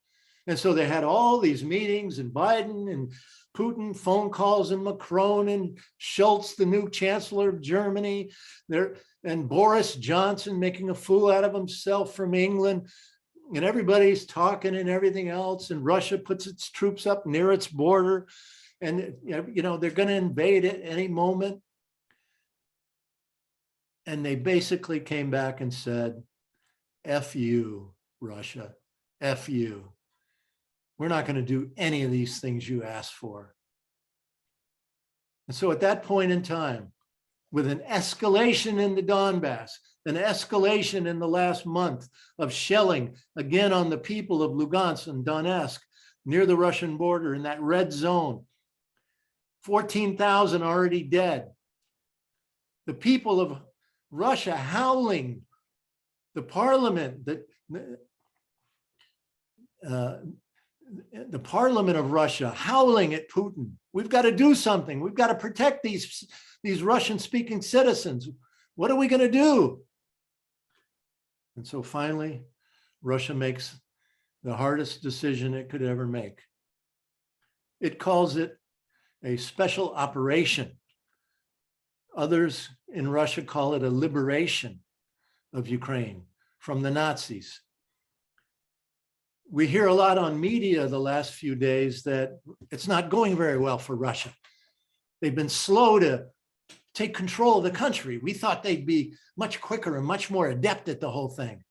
And so they had all these meetings, and Biden and Putin phone calls, and Macron and Schultz, the new chancellor of Germany, and Boris Johnson making a fool out of himself from England. And everybody's talking and everything else. And Russia puts its troops up near its border. And, they're going to invade at any moment. And they basically came back and said, F you, Russia, F you. We're not going to do any of these things you asked for. And so at that point in time, with an escalation in the Donbass, an escalation in the last month of shelling again on the people of Lugansk and Donetsk near the Russian border in that red zone, 14,000 already dead. the people of Russia howling, the parliament, the parliament of Russia howling at Putin. We've got to do something. We've got to protect these Russian-speaking citizens. What are we going to do? And so finally, Russia makes the hardest decision it could ever make. It calls it a special operation. Others in Russia call it a liberation of Ukraine from the Nazis. We hear a lot on media the last few days that it's not going very well for Russia. They've been slow to take control of the country. We thought they'd be much quicker and much more adept at the whole thing.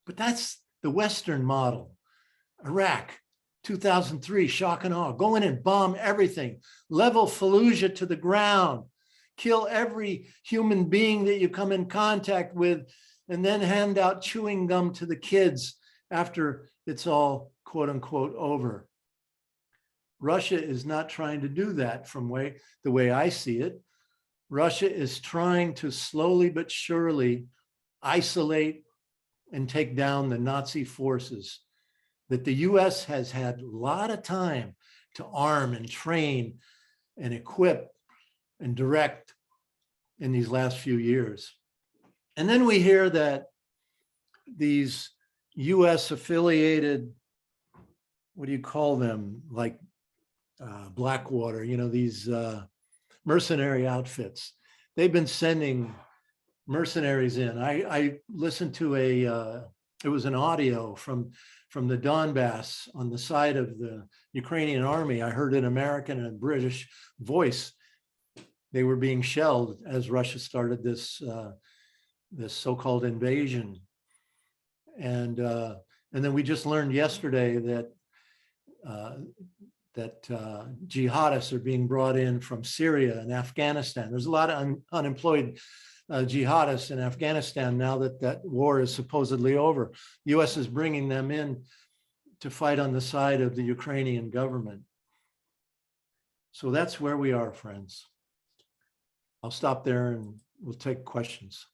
But that's the Western model. Iraq, 2003, shock and awe, go in and bomb everything, level Fallujah to the ground, kill every human being that you come in contact with, and then hand out chewing gum to the kids after it's all quote unquote over. Russia is not trying to do that from the way I see it. Russia is trying to slowly but surely isolate and take down the Nazi forces that the US has had a lot of time to arm and train and equip and direct in these last few years. And then we hear that these US affiliated, what do you call them? Like Blackwater, you know, these mercenary outfits. They've been sending mercenaries in. I listened to it was an audio from the Donbass on the side of the Ukrainian army. I heard an American and a British voice. They were being shelled as Russia started this so-called invasion. And then we just learned yesterday that jihadists are being brought in from Syria and Afghanistan. There's a lot of unemployed jihadists in Afghanistan now that war is supposedly over. The US is bringing them in to fight on the side of the Ukrainian government. So that's where we are, friends. I'll stop there and we'll take questions.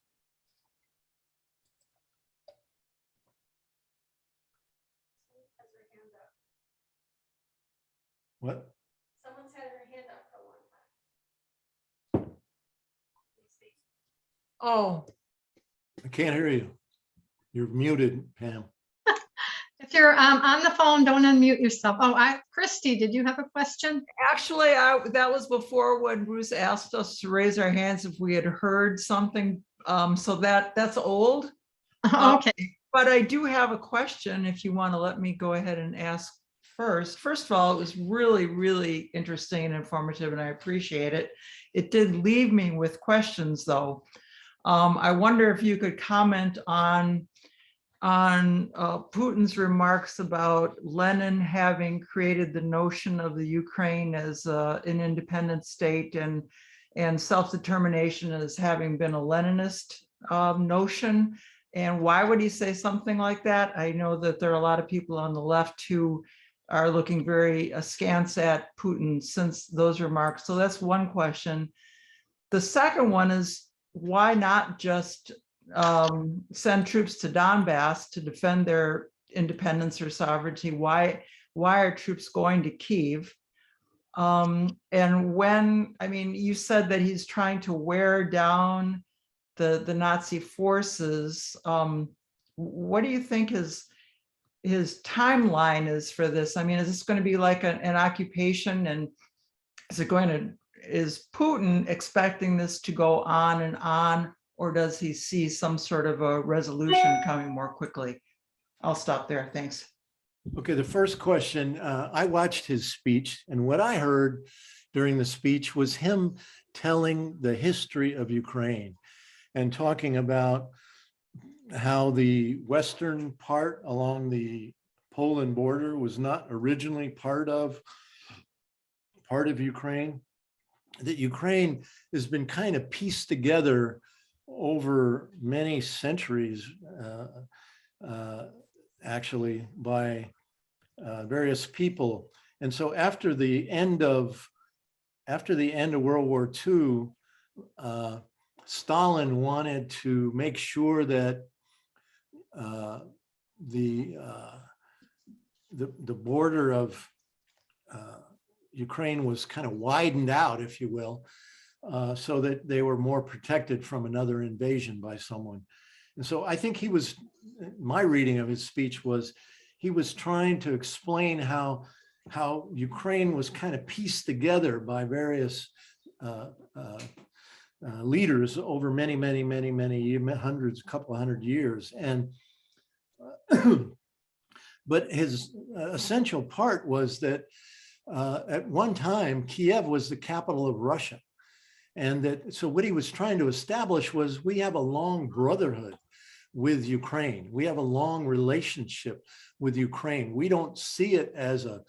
What? Someone's had her hand up for a long time. Oh, I can't hear you. You're muted, Pam. If you're on the phone, don't unmute yourself. Oh, Christy, did you have a question? actually, that was before when Bruce asked us to raise our hands if we had heard something. So that's old. Okay. But I do have a question if you want to let me go ahead and ask first. First of all, it was really, really interesting and informative, and I appreciate it. It did leave me with questions, though. I wonder if you could comment on Putin's remarks about Lenin having created the notion of the Ukraine as an independent state and self-determination as having been a Leninist notion. And why would he say something like that? I know that there are a lot of people on the left who are looking very askance at Putin since those remarks. So that's one question. The second one is, why not just send troops to Donbass to defend their independence or sovereignty? Why are troops going to Kyiv? And when, I mean, you said that he's trying to wear down the Nazi forces. What do you think his timeline is for this? I mean, is this going to be like an occupation, and is Putin expecting this to go on and on, or does he see some sort of a resolution coming more quickly? I'll stop there. Thanks. Okay, the first question, I watched his speech, and what I heard during the speech was him telling the history of Ukraine and talking about how the western part along the Poland border was not originally part of Ukraine, that Ukraine has been kind of pieced together over many centuries, actually, by various people. And so after the end of World War II, Stalin wanted to make sure that the border of Ukraine was kind of widened out, if you will, so that they were more protected from another invasion by someone. And so I think he was, my reading of his speech was, he was trying to explain how Ukraine was kind of pieced together by various leaders over many hundreds, a couple of hundred years. And but his essential part was that at one time, Kiev was the capital of Russia. And that, so what he was trying to establish was, we have a long brotherhood with Ukraine. We have a long relationship with Ukraine. We don't see it as a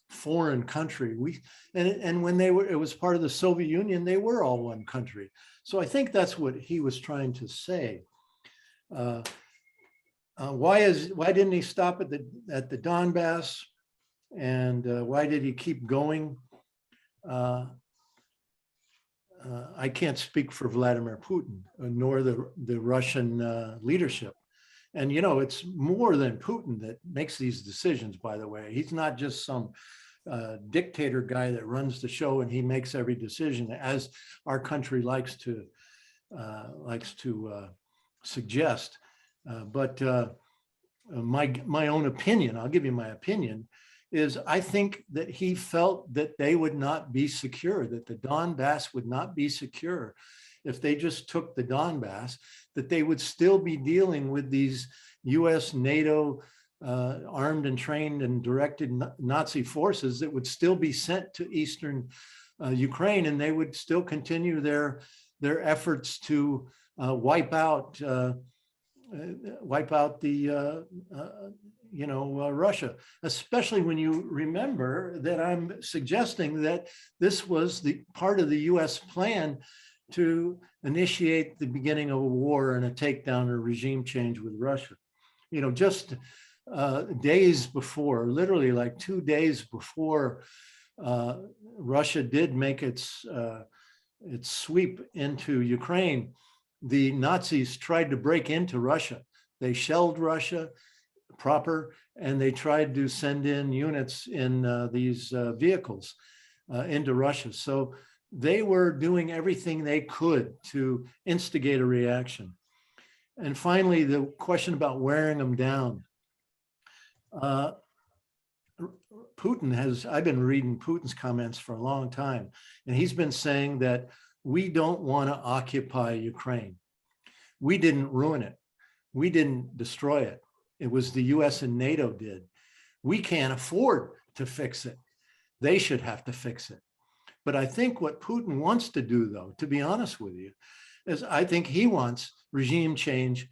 foreign country. And when it was part of the Soviet Union, they were all one country. So I think that's what he was trying to say. Why didn't he stop at the Donbass? And why did he keep going? I can't speak for Vladimir Putin, nor the Russian leadership. And, you know, it's more than Putin that makes these decisions, by the way. He's not just some dictator guy that runs the show and he makes every decision, as our country likes to suggest. But my own opinion, I'll give you my opinion, is I think that he felt that they would not be secure, that the Donbass would not be secure if they just took the Donbass, that they would still be dealing with these US-NATO armed and trained and directed Nazi forces that would still be sent to Eastern Ukraine, and they would still continue their efforts to wipe out the Russia, especially when you remember that I'm suggesting that this was the part of the US plan to initiate the beginning of a war and a takedown or regime change with Russia. You know, just days before, literally like 2 days before Russia did make its sweep into Ukraine, the Nazis tried to break into Russia. They shelled Russia proper, and they tried to send in units in these vehicles into Russia. So they were doing everything they could to instigate a reaction. And finally, the question about wearing them down. Putin I've been reading Putin's comments for a long time, and he's been saying that we don't want to occupy Ukraine. We didn't ruin it. We didn't destroy it. It was the US and NATO did. We can't afford to fix it. They should have to fix it. But I think what Putin wants to do, though, to be honest with you, is I think he wants regime change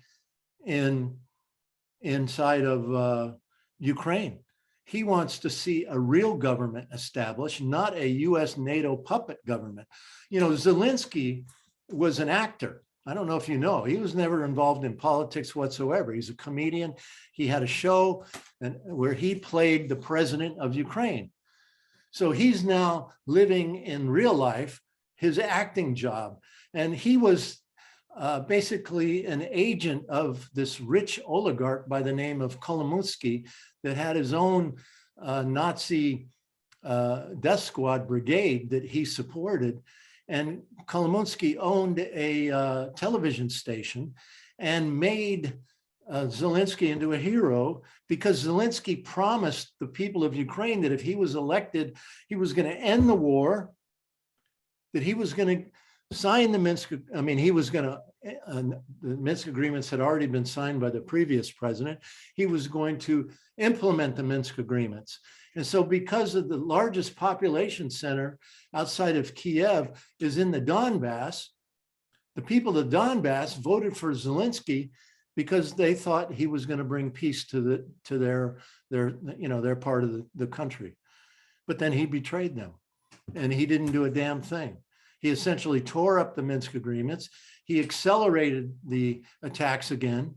inside of Ukraine. He wants to see a real government established, not a US-NATO puppet government. You know, Zelensky was an actor. I don't know if you know, he was never involved in politics whatsoever. He's a comedian. He had a show where he played the president of Ukraine. So he's now living in real life, his acting job. And he was basically an agent of this rich oligarch by the name of Kolomoisky that had his own Nazi death squad brigade that he supported. And Kolomoisky owned a television station and made Zelensky into a hero, because Zelensky promised the people of Ukraine that if he was elected, he was going to end the war, that he was going to sign the Minsk, the Minsk agreements had already been signed by the previous president. He was going to implement the Minsk agreements. And so because of the largest population center outside of Kiev is in the Donbass, the people of the Donbass voted for Zelensky because they thought he was going to bring peace to their part of the country. But then he betrayed them, and he didn't do a damn thing. He essentially tore up the Minsk agreements. He accelerated the attacks again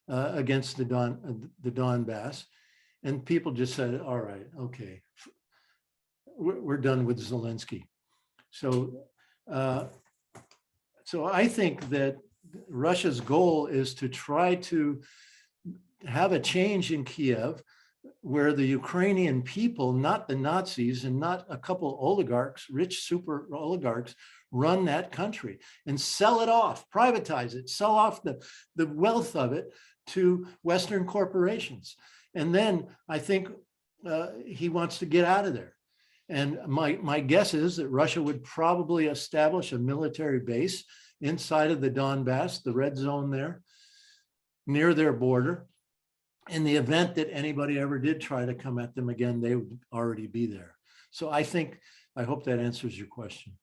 against the Donbass. And people just said, all right, okay, we're done with Zelensky. So So I think that Russia's goal is to try to have a change in Kiev where the Ukrainian people, not the Nazis and not a couple oligarchs, rich super oligarchs, run that country and sell it off, privatize it, sell off the wealth of it to Western corporations. And then I think he wants to get out of there. And my guess is that Russia would probably establish a military base inside of the Donbass, the red zone there, near their border. In the event that anybody ever did try to come at them again, they would already be there. So I hope that answers your question.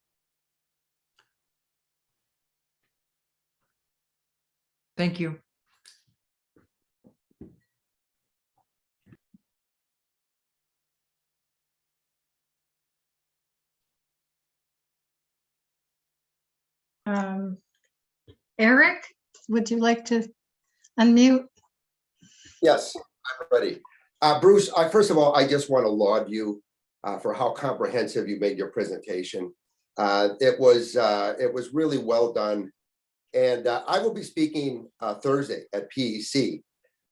Thank you. Eric, would you like to unmute? Yes, I'm ready. Bruce, first of all, I just want to laud you for how comprehensive you made your presentation. It was really well done. And I will be speaking Thursday at PEC.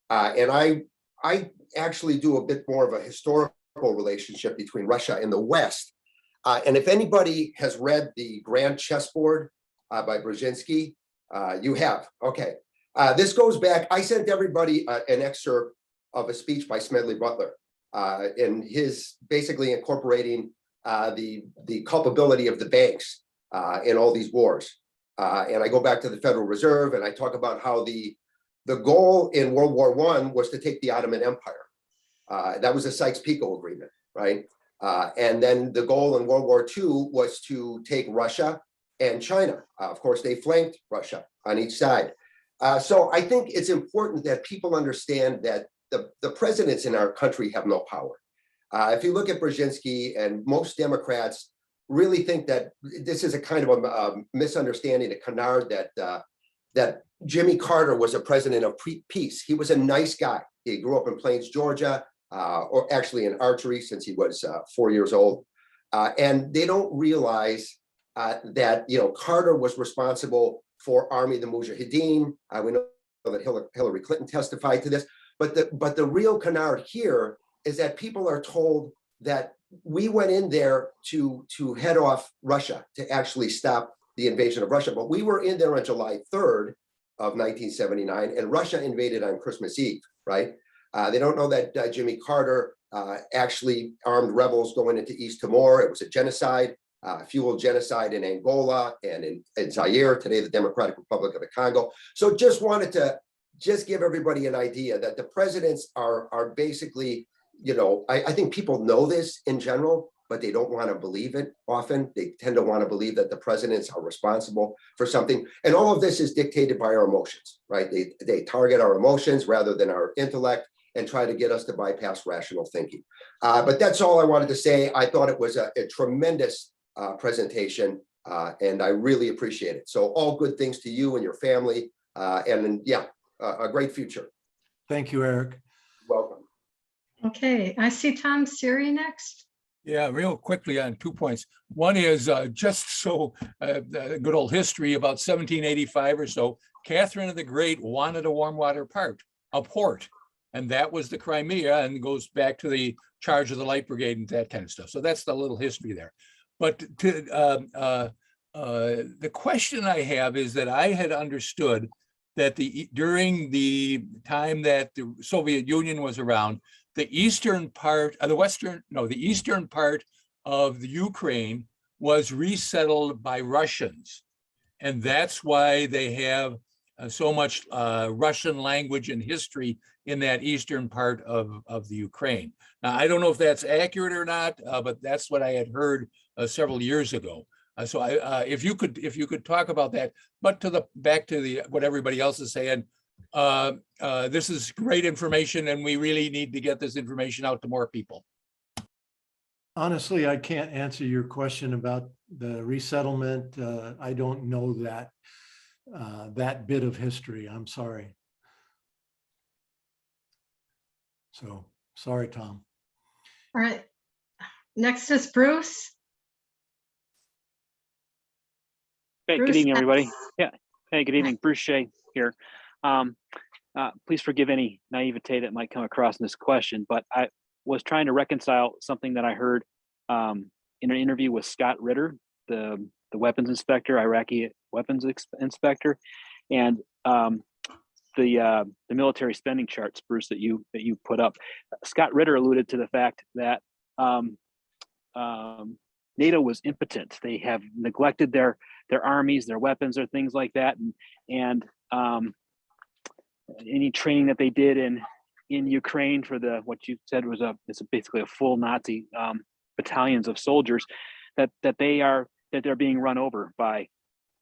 And I actually do a bit more of a historical relationship between Russia and the West. And if anybody has read the Grand Chessboard by Brzezinski, you have. Okay. This goes back, I sent everybody an excerpt of a speech by Smedley Butler in his basically incorporating the culpability of the banks in all these wars. And I go back to the Federal Reserve and I talk about how the goal in World War I was to take the Ottoman Empire. That was the Sykes-Picot Agreement, right? And then the goal in World War II was to take Russia and China. Of course, they flanked Russia on each side. So I think it's important that people understand that the presidents in our country have no power. If you look at Brzezinski, and most Democrats really think that this is a kind of a misunderstanding, a canard, that Jimmy Carter was a president of peace. He was a nice guy. He grew up in Plains, Georgia, or actually in archery since he was 4 years old. And they don't realize that, you know, Carter was responsible for Army the Mujahideen. We know that Hillary Clinton testified to this, but the real canard here is that people are told that we went in there to head off Russia, to actually stop the invasion of Russia. But we were in there on July 3rd of 1979, and Russia invaded on Christmas Eve, right? They don't know that Jimmy Carter actually armed rebels going into East Timor. It was a genocide. Fueled genocide in Angola and in Zaire, today the Democratic Republic of the Congo. So just wanted to just give everybody an idea that the presidents are basically, you know, I think people know this in general, but they don't want to believe it often. They tend to want to believe that the presidents are responsible for something. And all of this is dictated by our emotions, right? They target our emotions rather than our intellect and try to get us to bypass rational thinking. But that's all I wanted to say. I thought it was a tremendous presentation, and I really appreciate it. So all good things to you and your family, and yeah, a great future. Thank you, Eric. Welcome. Okay, I see Tom Siri next. Yeah, real quickly on 2 points. One is just so good old history, about 1785 or so, Catherine the Great wanted a warm water port, and that was the Crimea, and goes back to the charge of the Light Brigade and that kind of stuff. So that's the little history there. But the question I have is that I had understood that during the time that the Soviet Union was around, the eastern part of the eastern part of the Ukraine was resettled by Russians. And that's why they have so much Russian language and history in that eastern part of the Ukraine. Now, I don't know if that's accurate or not, but that's what I had heard several years ago. So if you could talk about that, but back to what everybody else is saying, this is great information, and we really need to get this information out to more people. Honestly, I can't answer your question about the resettlement. I don't know that bit of history. I'm sorry. So sorry, Tom. All right, next is Bruce. Hey, Bruce, good evening, everybody. Yeah. Hey, good evening. Bruce Shea here. Please forgive any naivete that might come across in this question, but I was trying to reconcile something that I heard in an interview with Scott Ritter, the weapons inspector, Iraqi weapons inspector, and the military spending charts, Bruce, that you put up. Scott Ritter alluded to the fact that NATO was impotent. They have neglected their armies, their weapons, or things like that, and any training that they did in Ukraine for what you said was basically a full Nazi battalions of soldiers that they're being run over by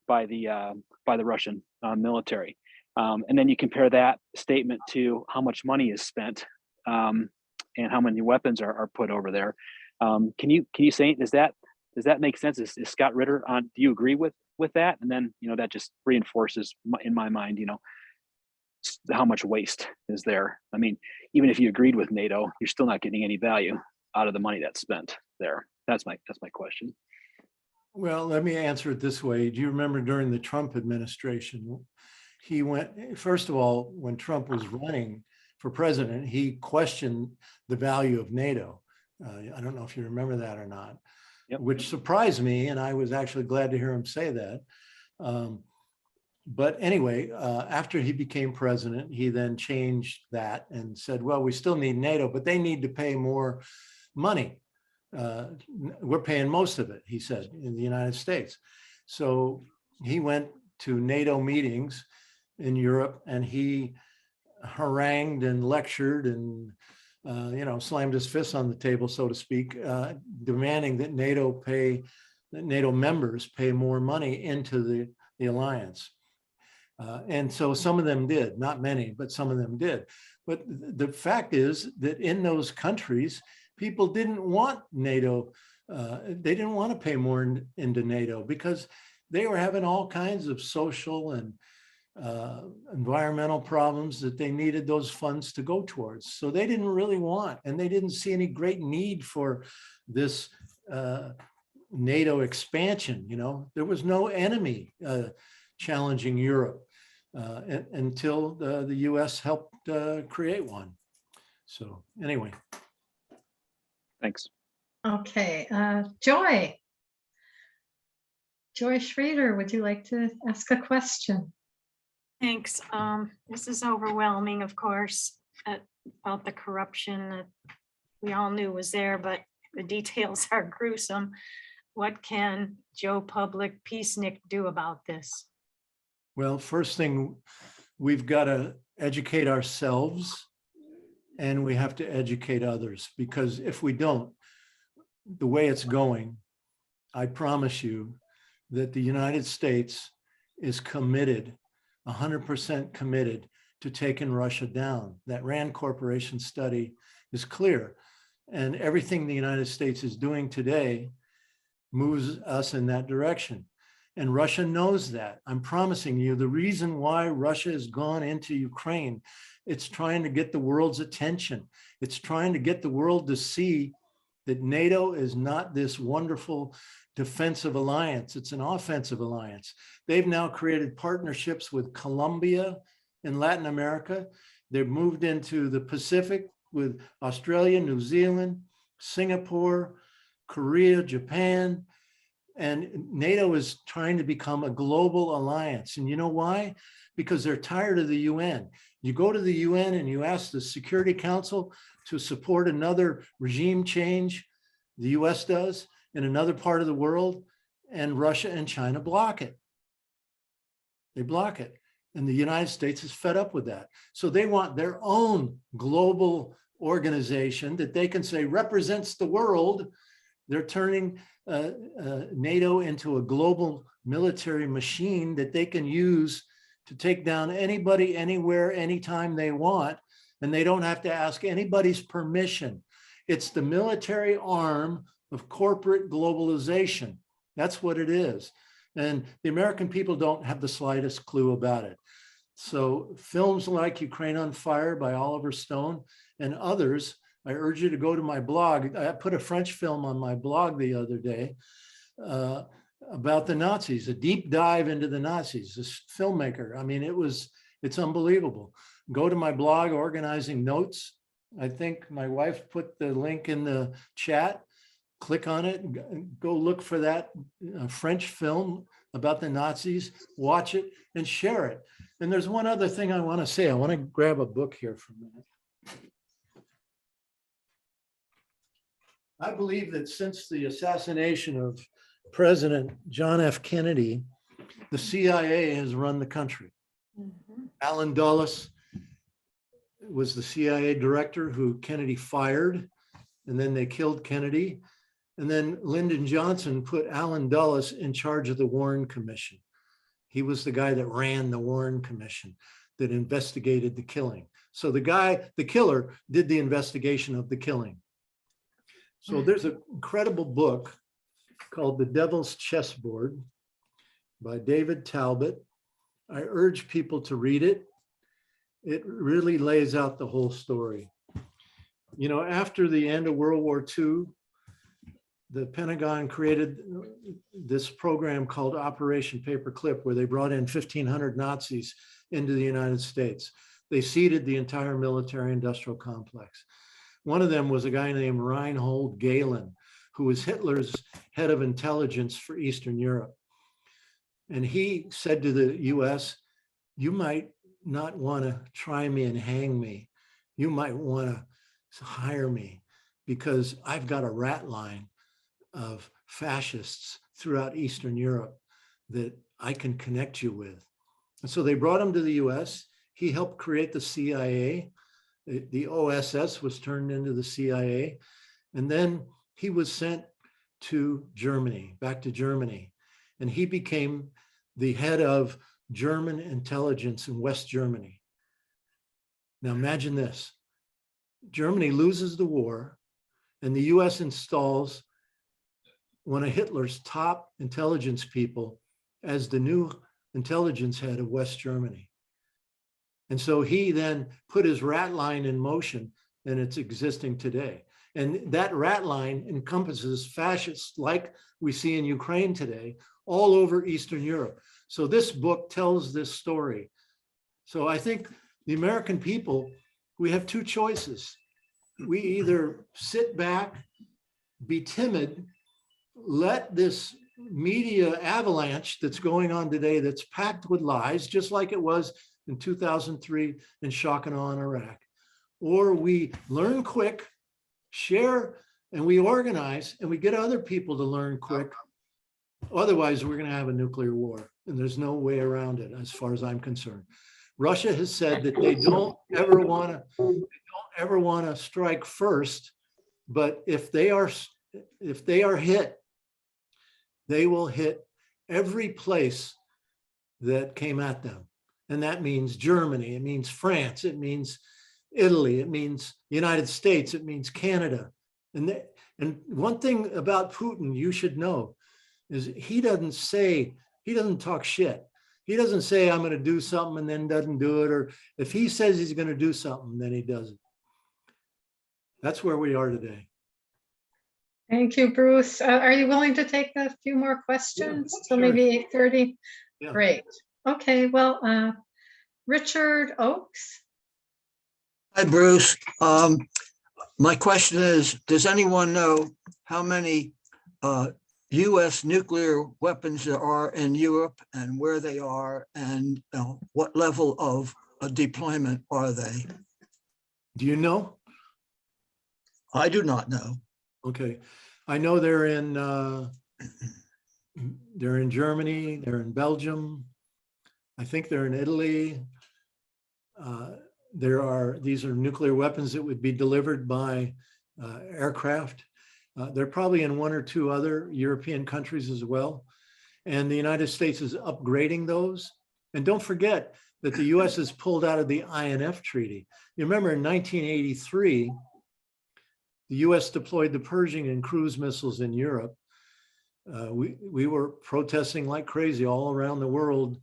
the Russian military. And then you compare that statement to how much money is spent and how many weapons are put over there. Can you say, does that make sense? Is Scott Ritter on? Do you agree with that? And then that just reinforces in my mind how much waste is there. I mean, even if you agreed with NATO, you're still not getting any value out of the money that's spent there. That's my question. Well, let me answer it this way. Do you remember during the Trump administration, he went, first of all, when Trump was running for president, he questioned the value of NATO. I don't know if you remember that or not, yep. Which surprised me. And I was actually glad to hear him say that. But anyway, after he became president, he then changed that and said, well, we still need NATO, but they need to pay more money. We're paying most of it, he said, in the United States. So he went to NATO meetings in Europe and he harangued and lectured and slammed his fists on the table, so to speak, demanding that NATO members pay more money into the alliance. And so some of them did, not many, but some of them did. But the fact is that in those countries, people didn't want NATO. They didn't want to pay more into NATO because they were having all kinds of social and environmental problems that they needed those funds to go towards. So they didn't really want, and they didn't see any great need for this NATO expansion. There was no enemy challenging Europe until the US helped create one. So anyway. Thanks. Okay, Joy Schrader, would you like to ask a question? Thanks. This is overwhelming, of course, about the corruption that we all knew was there, but the details are gruesome. What can Joe Public Peacenik do about this? Well, first thing, we've got to educate ourselves and we have to educate others, because if we don't, the way it's going, I promise you that the United States is committed, 100% committed to taking Russia down. That Rand Corporation study is clear. And everything the United States is doing today moves us in that direction. And Russia knows that. I'm promising you, the reason why Russia has gone into Ukraine, it's trying to get the world's attention. It's trying to get the world to see that NATO is not this wonderful defensive alliance. It's an offensive alliance. They've now created partnerships with Colombia in Latin America. They've moved into the Pacific with Australia, New Zealand, Singapore, Korea, Japan. And NATO is trying to become a global alliance. And you know why? Because they're tired of the UN. You go to the UN and you ask the Security Council to support another regime change, the US does, in another part of the world, and Russia and China block it. They block it. And the United States is fed up with that. So they want their own global organization that they can say represents the world. They're turning NATO into a global military machine that they can use to take down anybody, anywhere, anytime they want, and they don't have to ask anybody's permission. It's the military arm of corporate globalization. That's what it is. And the American people don't have the slightest clue about it. So films like Ukraine on Fire by Oliver Stone and others, I urge you to go to my blog. I put a French film on my blog the other day about the Nazis, a deep dive into the Nazis, this filmmaker. I mean, it's unbelievable. Go to my blog, Organizing Notes. I think my wife put the link in the chat. Click on it, go look for that French film about the Nazis, watch it and share it. And there's one other thing I want to say. I want to grab a book here for a minute. I believe that since the assassination of President John F. Kennedy, the CIA has run the country. Alan Dulles was the CIA director who Kennedy fired, and then they killed Kennedy. And then Lyndon Johnson put Alan Dulles in charge of the Warren Commission. He was the guy that ran the Warren Commission that investigated the killing. So the killer did the investigation of the killing. So there's an incredible book called The Devil's Chessboard by David Talbot. I urge people to read it. It really lays out the whole story. You know, after the end of World War II, the Pentagon created this program called Operation Paperclip, where they brought in 1,500 Nazis into the United States. They seeded the entire military-industrial complex. One of them was a guy named Reinhold Gehlen, who was Hitler's head of intelligence for Eastern Europe. And he said to the US, you might not want to try me and hang me. You might want to hire me because I've got a rat line of fascists throughout Eastern Europe that I can connect you with. And so they brought him to the US. He helped create the CIA. The OSS was turned into the CIA. And then he was sent to Germany, back to Germany. And he became the head of German intelligence in West Germany. Now imagine this. Germany loses the war and the US installs one of Hitler's top intelligence people as the new intelligence head of West Germany. And so he then put his rat line in motion, and it's existing today. And that rat line encompasses fascists like we see in Ukraine today, all over Eastern Europe. So this book tells this story. So I think the American people, we have two choices. We either sit back, be timid, let this media avalanche that's going on today that's packed with lies, just like it was in 2003 in shock and awe in Iraq, or we learn quick, share, and we organize, and we get other people to learn quick. Otherwise, we're going to have a nuclear war, and there's no way around it as far as I'm concerned. Russia has said that they don't ever want to strike first, but if they are hit, they will hit every place that came at them. And that means Germany, it means France, it means Italy, it means the United States, it means Canada. And one thing about Putin you should know is he doesn't talk shit. He doesn't say, I'm going to do something and then doesn't do it. Or if he says he's going to do something, then he does it. That's where we are today. Thank you, Bruce. Are you willing to take a few more questions? Yeah, So sure. maybe 8:30? Yeah. Great. Okay, well, Richard Oakes. Hi, Bruce. My question is, does anyone know how many US nuclear weapons there are in Europe and where they are and what level of deployment are they? Do you know? I do not know. Okay. I know they're in Germany, they're in Belgium. I think they're in Italy. These are nuclear weapons that would be delivered by aircraft. They're probably in one or two other European countries as well. And the United States is upgrading those. And don't forget that the US has pulled out of the INF Treaty. You remember in 1983, the US deployed the Pershing and cruise missiles in Europe. We were protesting like crazy all around the world.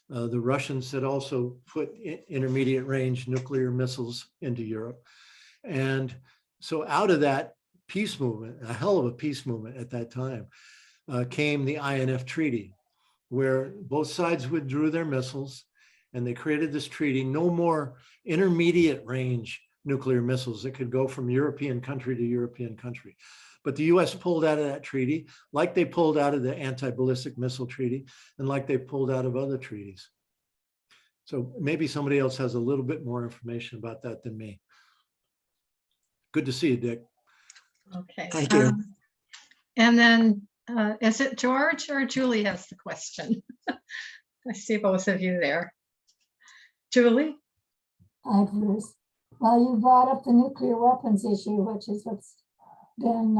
The Russians had also put intermediate range nuclear missiles into Europe. And so out of that peace movement, a hell of a peace movement at that time, came the INF Treaty, where both sides withdrew their missiles, and they created this treaty: no more intermediate range nuclear missiles that could go from European country to European country. But the US pulled out of that treaty, like they pulled out of the anti-ballistic missile treaty, and like they pulled out of other treaties. So maybe somebody else has a little bit more information about that than me. Good to see you, Dick. Okay. Thank you. And then, is it George or Julie has the question? I see both of you there. Julie? Hi, Bruce. Well, you brought up the nuclear weapons issue, which is what's been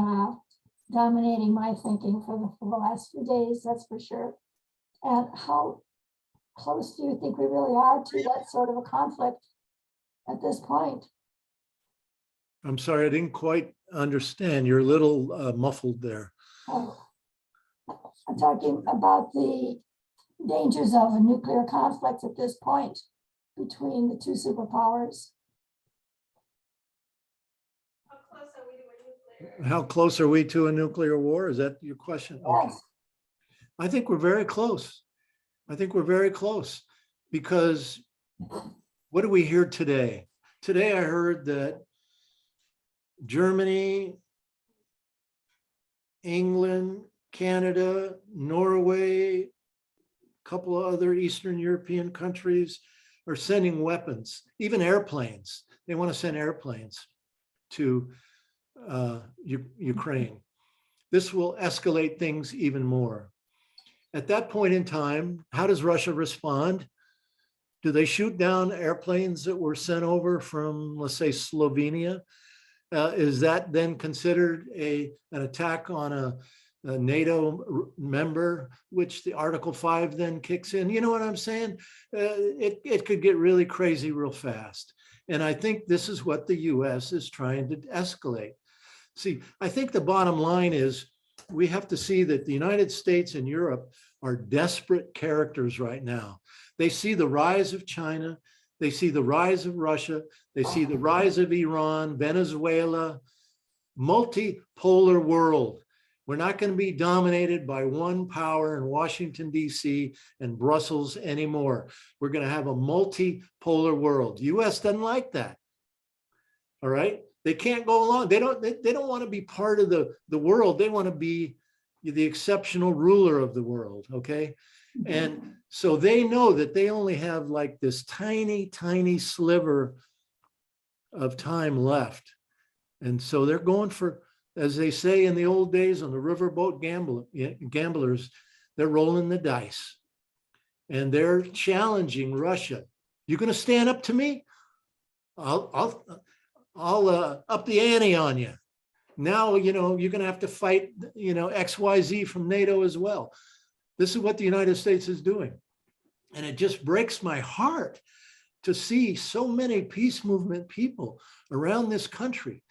dominating my thinking for the last few days, that's for sure. And how close do you think we really are to that sort of a conflict at this point? I'm sorry, I didn't quite understand. You're a little muffled there. I'm talking about the dangers of a nuclear conflict at this point between the two superpowers. How close are we to a nuclear war? Is that your question? Okay. Yes. I think we're very close. I think we're very close, because what do we hear today? Today I heard that Germany, England, Canada, Norway, a couple of other Eastern European countries are sending weapons, even airplanes. They want to send airplanes to Ukraine. This will escalate things even more. At that point in time, how does Russia respond? Do they shoot down airplanes that were sent over from, let's say, Slovenia? Is that then considered an attack on a NATO member, which the Article 5 then kicks in? You know what I'm saying? It could get really crazy real fast. And I think this is what the US is trying to escalate. See, I think the bottom line is we have to see that the United States and Europe are desperate characters right now. They see the rise of China. They see the rise of Russia. They see the rise of Iran, Venezuela, multipolar world. We're not going to be dominated by one power in Washington, D.C. and Brussels anymore. We're going to have a multipolar world. The U.S. doesn't like that. All right. They can't go along. They don't want to be part of the world. They want to be the exceptional ruler of the world. Okay. And so they know that they only have like this tiny, tiny sliver of time left. And so they're going for, as they say in the old days on the riverboat gamblers, they're rolling the dice and they're challenging Russia. You're going to stand up to me? I'll up the ante on you. Now, you know, you're going to have to fight, you know, XYZ from NATO as well. This is what the United States is doing. And it just breaks my heart to see so many peace movement people around this country.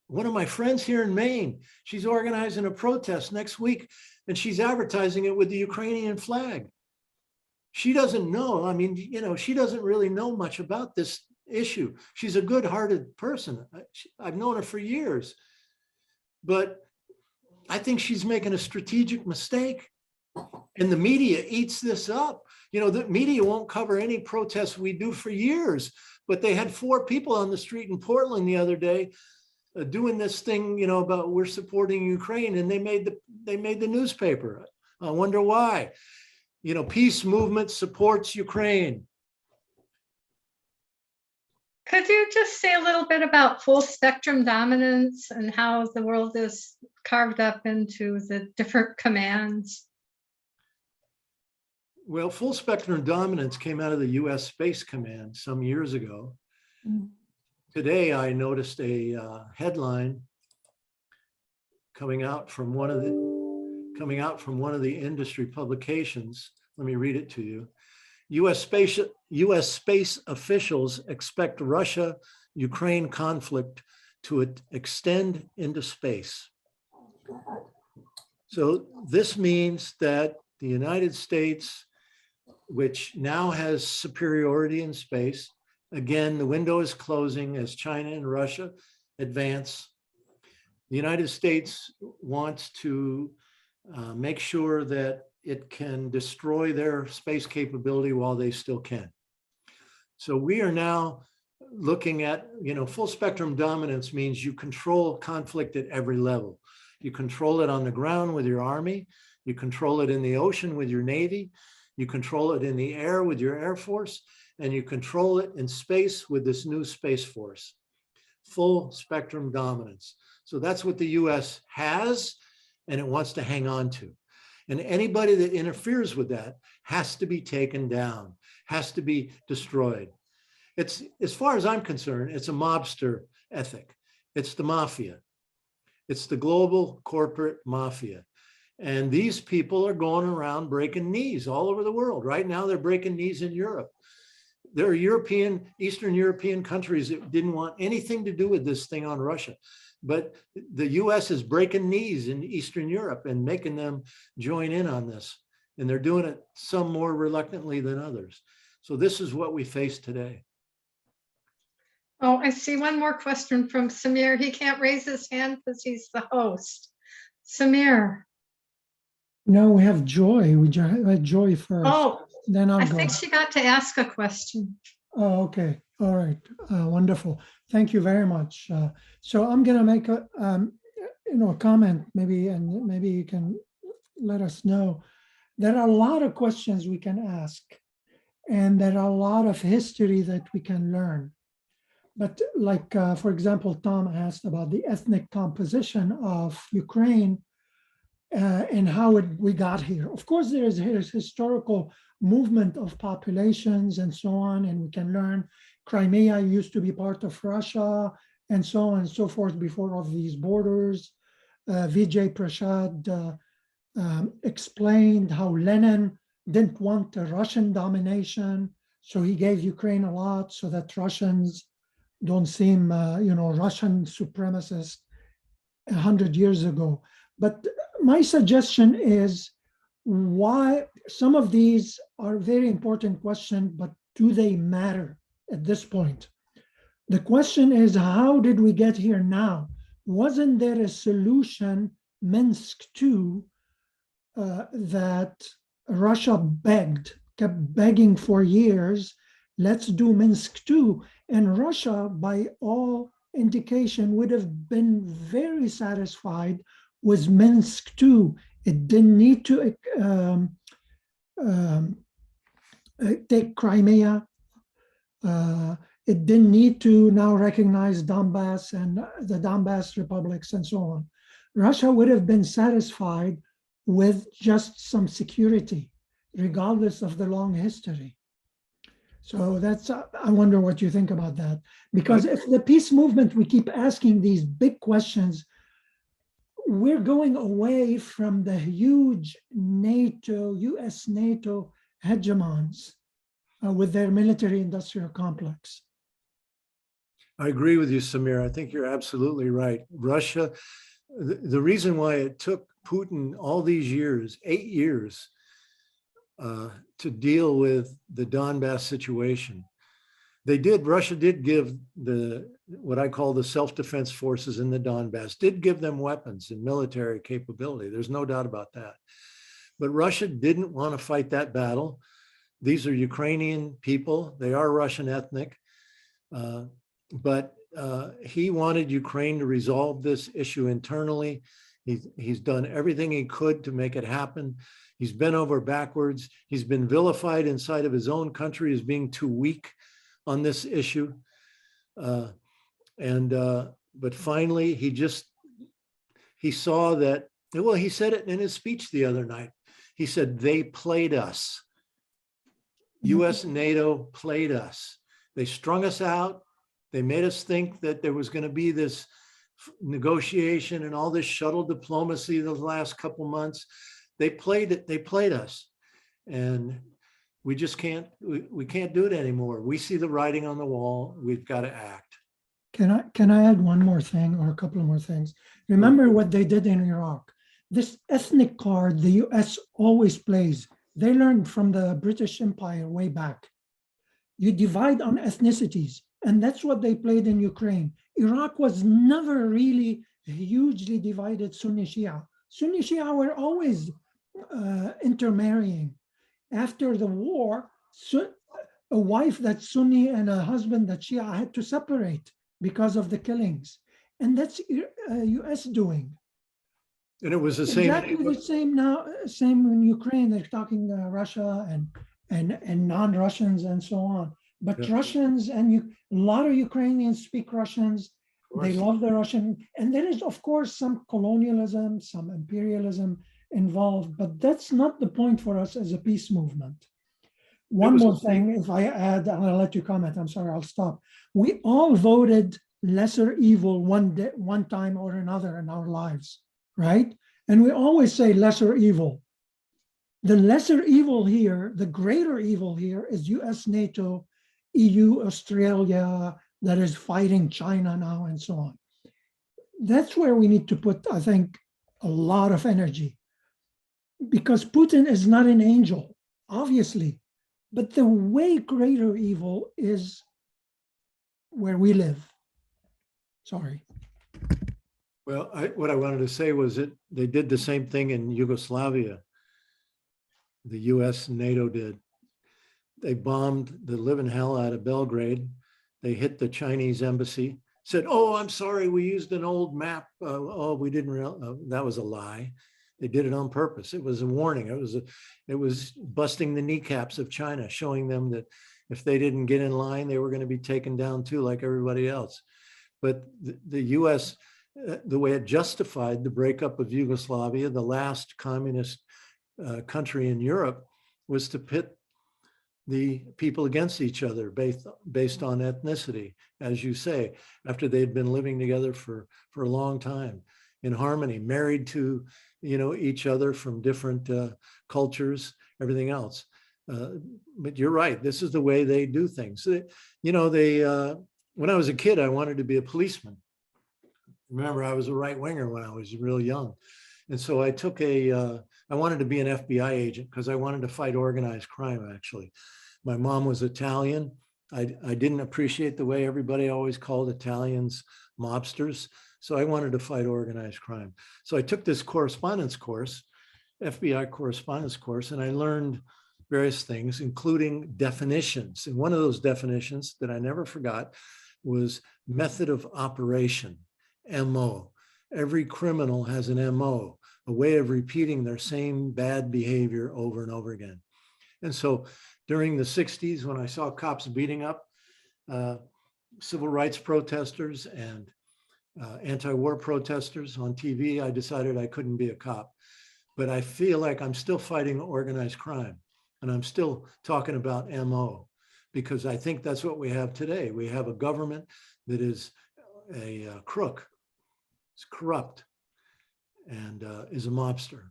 One of my friends here in Maine, she's organizing a protest next week and she's advertising it with the Ukrainian flag. She doesn't know, I mean, you know, she doesn't really know much about this issue. She's a good-hearted person. I've known her for years, but I think she's making a strategic mistake. And the media eats this up. You know, the media won't cover any protests we do for years, but they had 4 people on the street in Portland the other day doing this thing, you know, about we're supporting Ukraine, and they made the newspaper. I wonder why. You know, peace movement supports Ukraine. Could you just say a little bit about full spectrum dominance and how the world is carved up into the different commands? Well, full spectrum dominance came out of the US Space Command some years ago. Today, I noticed a headline coming out from one of the industry publications. Let me read it to you. US space officials expect Russia-Ukraine conflict to extend into space. So this means that the United States, which now has superiority in space, again, the window is closing as China and Russia advance. The United States wants to make sure that it can destroy their space capability while they still can. So we are now looking at, full spectrum dominance means you control conflict at every level. You control it on the ground with your army, you control it in the ocean with your navy, you control it in the air with your air force, and you control it in space with this new space force. Full spectrum dominance. So that's what the US has, and it wants to hang on to. And anybody that interferes with that has to be taken down, has to be destroyed. It's, as far as I'm concerned, it's a mobster ethic. It's the mafia. It's the global corporate mafia. And these people are going around breaking knees all over the world. Right now, they're breaking knees in Europe. There are Eastern European countries that didn't want anything to do with this thing on Russia. But the US is breaking knees in Eastern Europe and making them join in on this. And they're doing it some more reluctantly than others. So this is what we face today. Oh, I see one more question from Samir. He can't raise his hand because he's the host. Samir. No, we have Joy. We have Joy first. Oh, then I'll I go. think she got to ask a question. Oh, okay. All right. Wonderful. Thank you very much. So I'm going to make a comment maybe, and maybe you can let us know. There are a lot of questions we can ask, and there are a lot of history that we can learn. But like, for example, Tom asked about the ethnic composition of Ukraine and how we got here. Of course, there is historical movement of populations and so on, and we can learn Crimea used to be part of Russia and so on and so forth before all these borders. Vijay Prashad explained how Lenin didn't want a Russian domination, so he gave Ukraine a lot so that Russians don't seem, Russian supremacists 100 years ago. But my suggestion is why some of these are very important questions, but do they matter at this point? The question is, how did we get here now? Wasn't there a solution, Minsk II, that Russia kept begging for years, let's do Minsk II. And Russia, by all indication, would have been very satisfied with Minsk II. It didn't need to take Crimea. It didn't need to now recognize Donbass and the Donbass republics and so on. Russia would have been satisfied with just some security, regardless of the long history. So that's, I wonder what you think about that. Because if the peace movement, we keep asking these big questions, we're going away from the huge NATO, US-NATO hegemons with their military-industrial complex. I agree with you, Samir. I think you're absolutely right. Russia, the reason why it took Putin all these years, 8 years, to deal with the Donbass situation. Russia did give what I call the self-defense forces in the Donbass, did give them weapons and military capability. There's no doubt about that. But Russia didn't want to fight that battle. These are Ukrainian people. They are Russian ethnic. But he wanted Ukraine to resolve this issue internally. He's done everything he could to make it happen. He's bent over backwards. He's been vilified inside of his own country as being too weak on this issue. But finally, he saw that, well, he said it in his speech the other night. He said, they played us. US and NATO played us. They strung us out. They made us think that there was going to be this negotiation and all this shuttle diplomacy the last couple months. They played it. They played us, and we just can't. We can't do it anymore. We see the writing on the wall. We've got to act. Can I add one more thing or a couple of more things? Remember what they did in Iraq. This ethnic card the US always plays. They learned from the British Empire way back. You divide on ethnicities, and that's what they played in Ukraine. Iraq was never really hugely divided Sunni Shia. Sunni Shia were always intermarrying. After the war, a wife that's Sunni and a husband that's Shia had to separate because of the killings. And that's US doing. And it was the same. Exactly the same now, same in Ukraine. They're talking Russia and non-Russians and so on. But Yeah. Russians and a lot of Ukrainians speak Russians. They love the Russian. And there is, of course, some colonialism, some imperialism involved, but that's not the point for us as a peace movement. One was more the thing, if I add, and I'll let you comment, I'm sorry, I'll stop. We all voted lesser evil one time or another in our lives, right? And we always say lesser evil. The lesser evil here, the greater evil here is US, NATO, EU, Australia, that is fighting China now and so on. That's where we need to put, I think, a lot of energy. Because Putin is not an angel, obviously, but the way greater evil is where we live. Sorry. Well, what I wanted to say was that they did the same thing in Yugoslavia. The US and NATO did. They bombed the living hell out of Belgrade. They hit the Chinese embassy, said, "Oh, I'm sorry, we used an old map. Oh, we didn't realize." That was a lie. They did it on purpose. It was a warning. It was busting the kneecaps of China, showing them that if they didn't get in line, they were going to be taken down too, like everybody else. But the US, the way it justified the breakup of Yugoslavia, the last communist country in Europe, was to pit the people against each other based on ethnicity, as you say, after they'd been living together for a long time in harmony, married to each other from different cultures, everything else. But you're right, this is the way they do things. When I was a kid, I wanted to be a policeman. Remember, I was a right winger when I was real young. And so I took I wanted to be an FBI agent because I wanted to fight organized crime, actually. My mom was Italian. I didn't appreciate the way everybody always called Italians mobsters. So I wanted to fight organized crime. So I took this correspondence course, FBI correspondence course, and I learned various things, including definitions. And one of those definitions that I never forgot was method of operation, MO. Every criminal has an MO, a way of repeating their same bad behavior over and over again. And so during the 60s, when I saw cops beating up civil rights protesters and anti-war protesters on TV, I decided I couldn't be a cop. But I feel like I'm still fighting organized crime, and I'm still talking about MO, because I think that's what we have today. We have a government that is a crook, is corrupt, and is a mobster.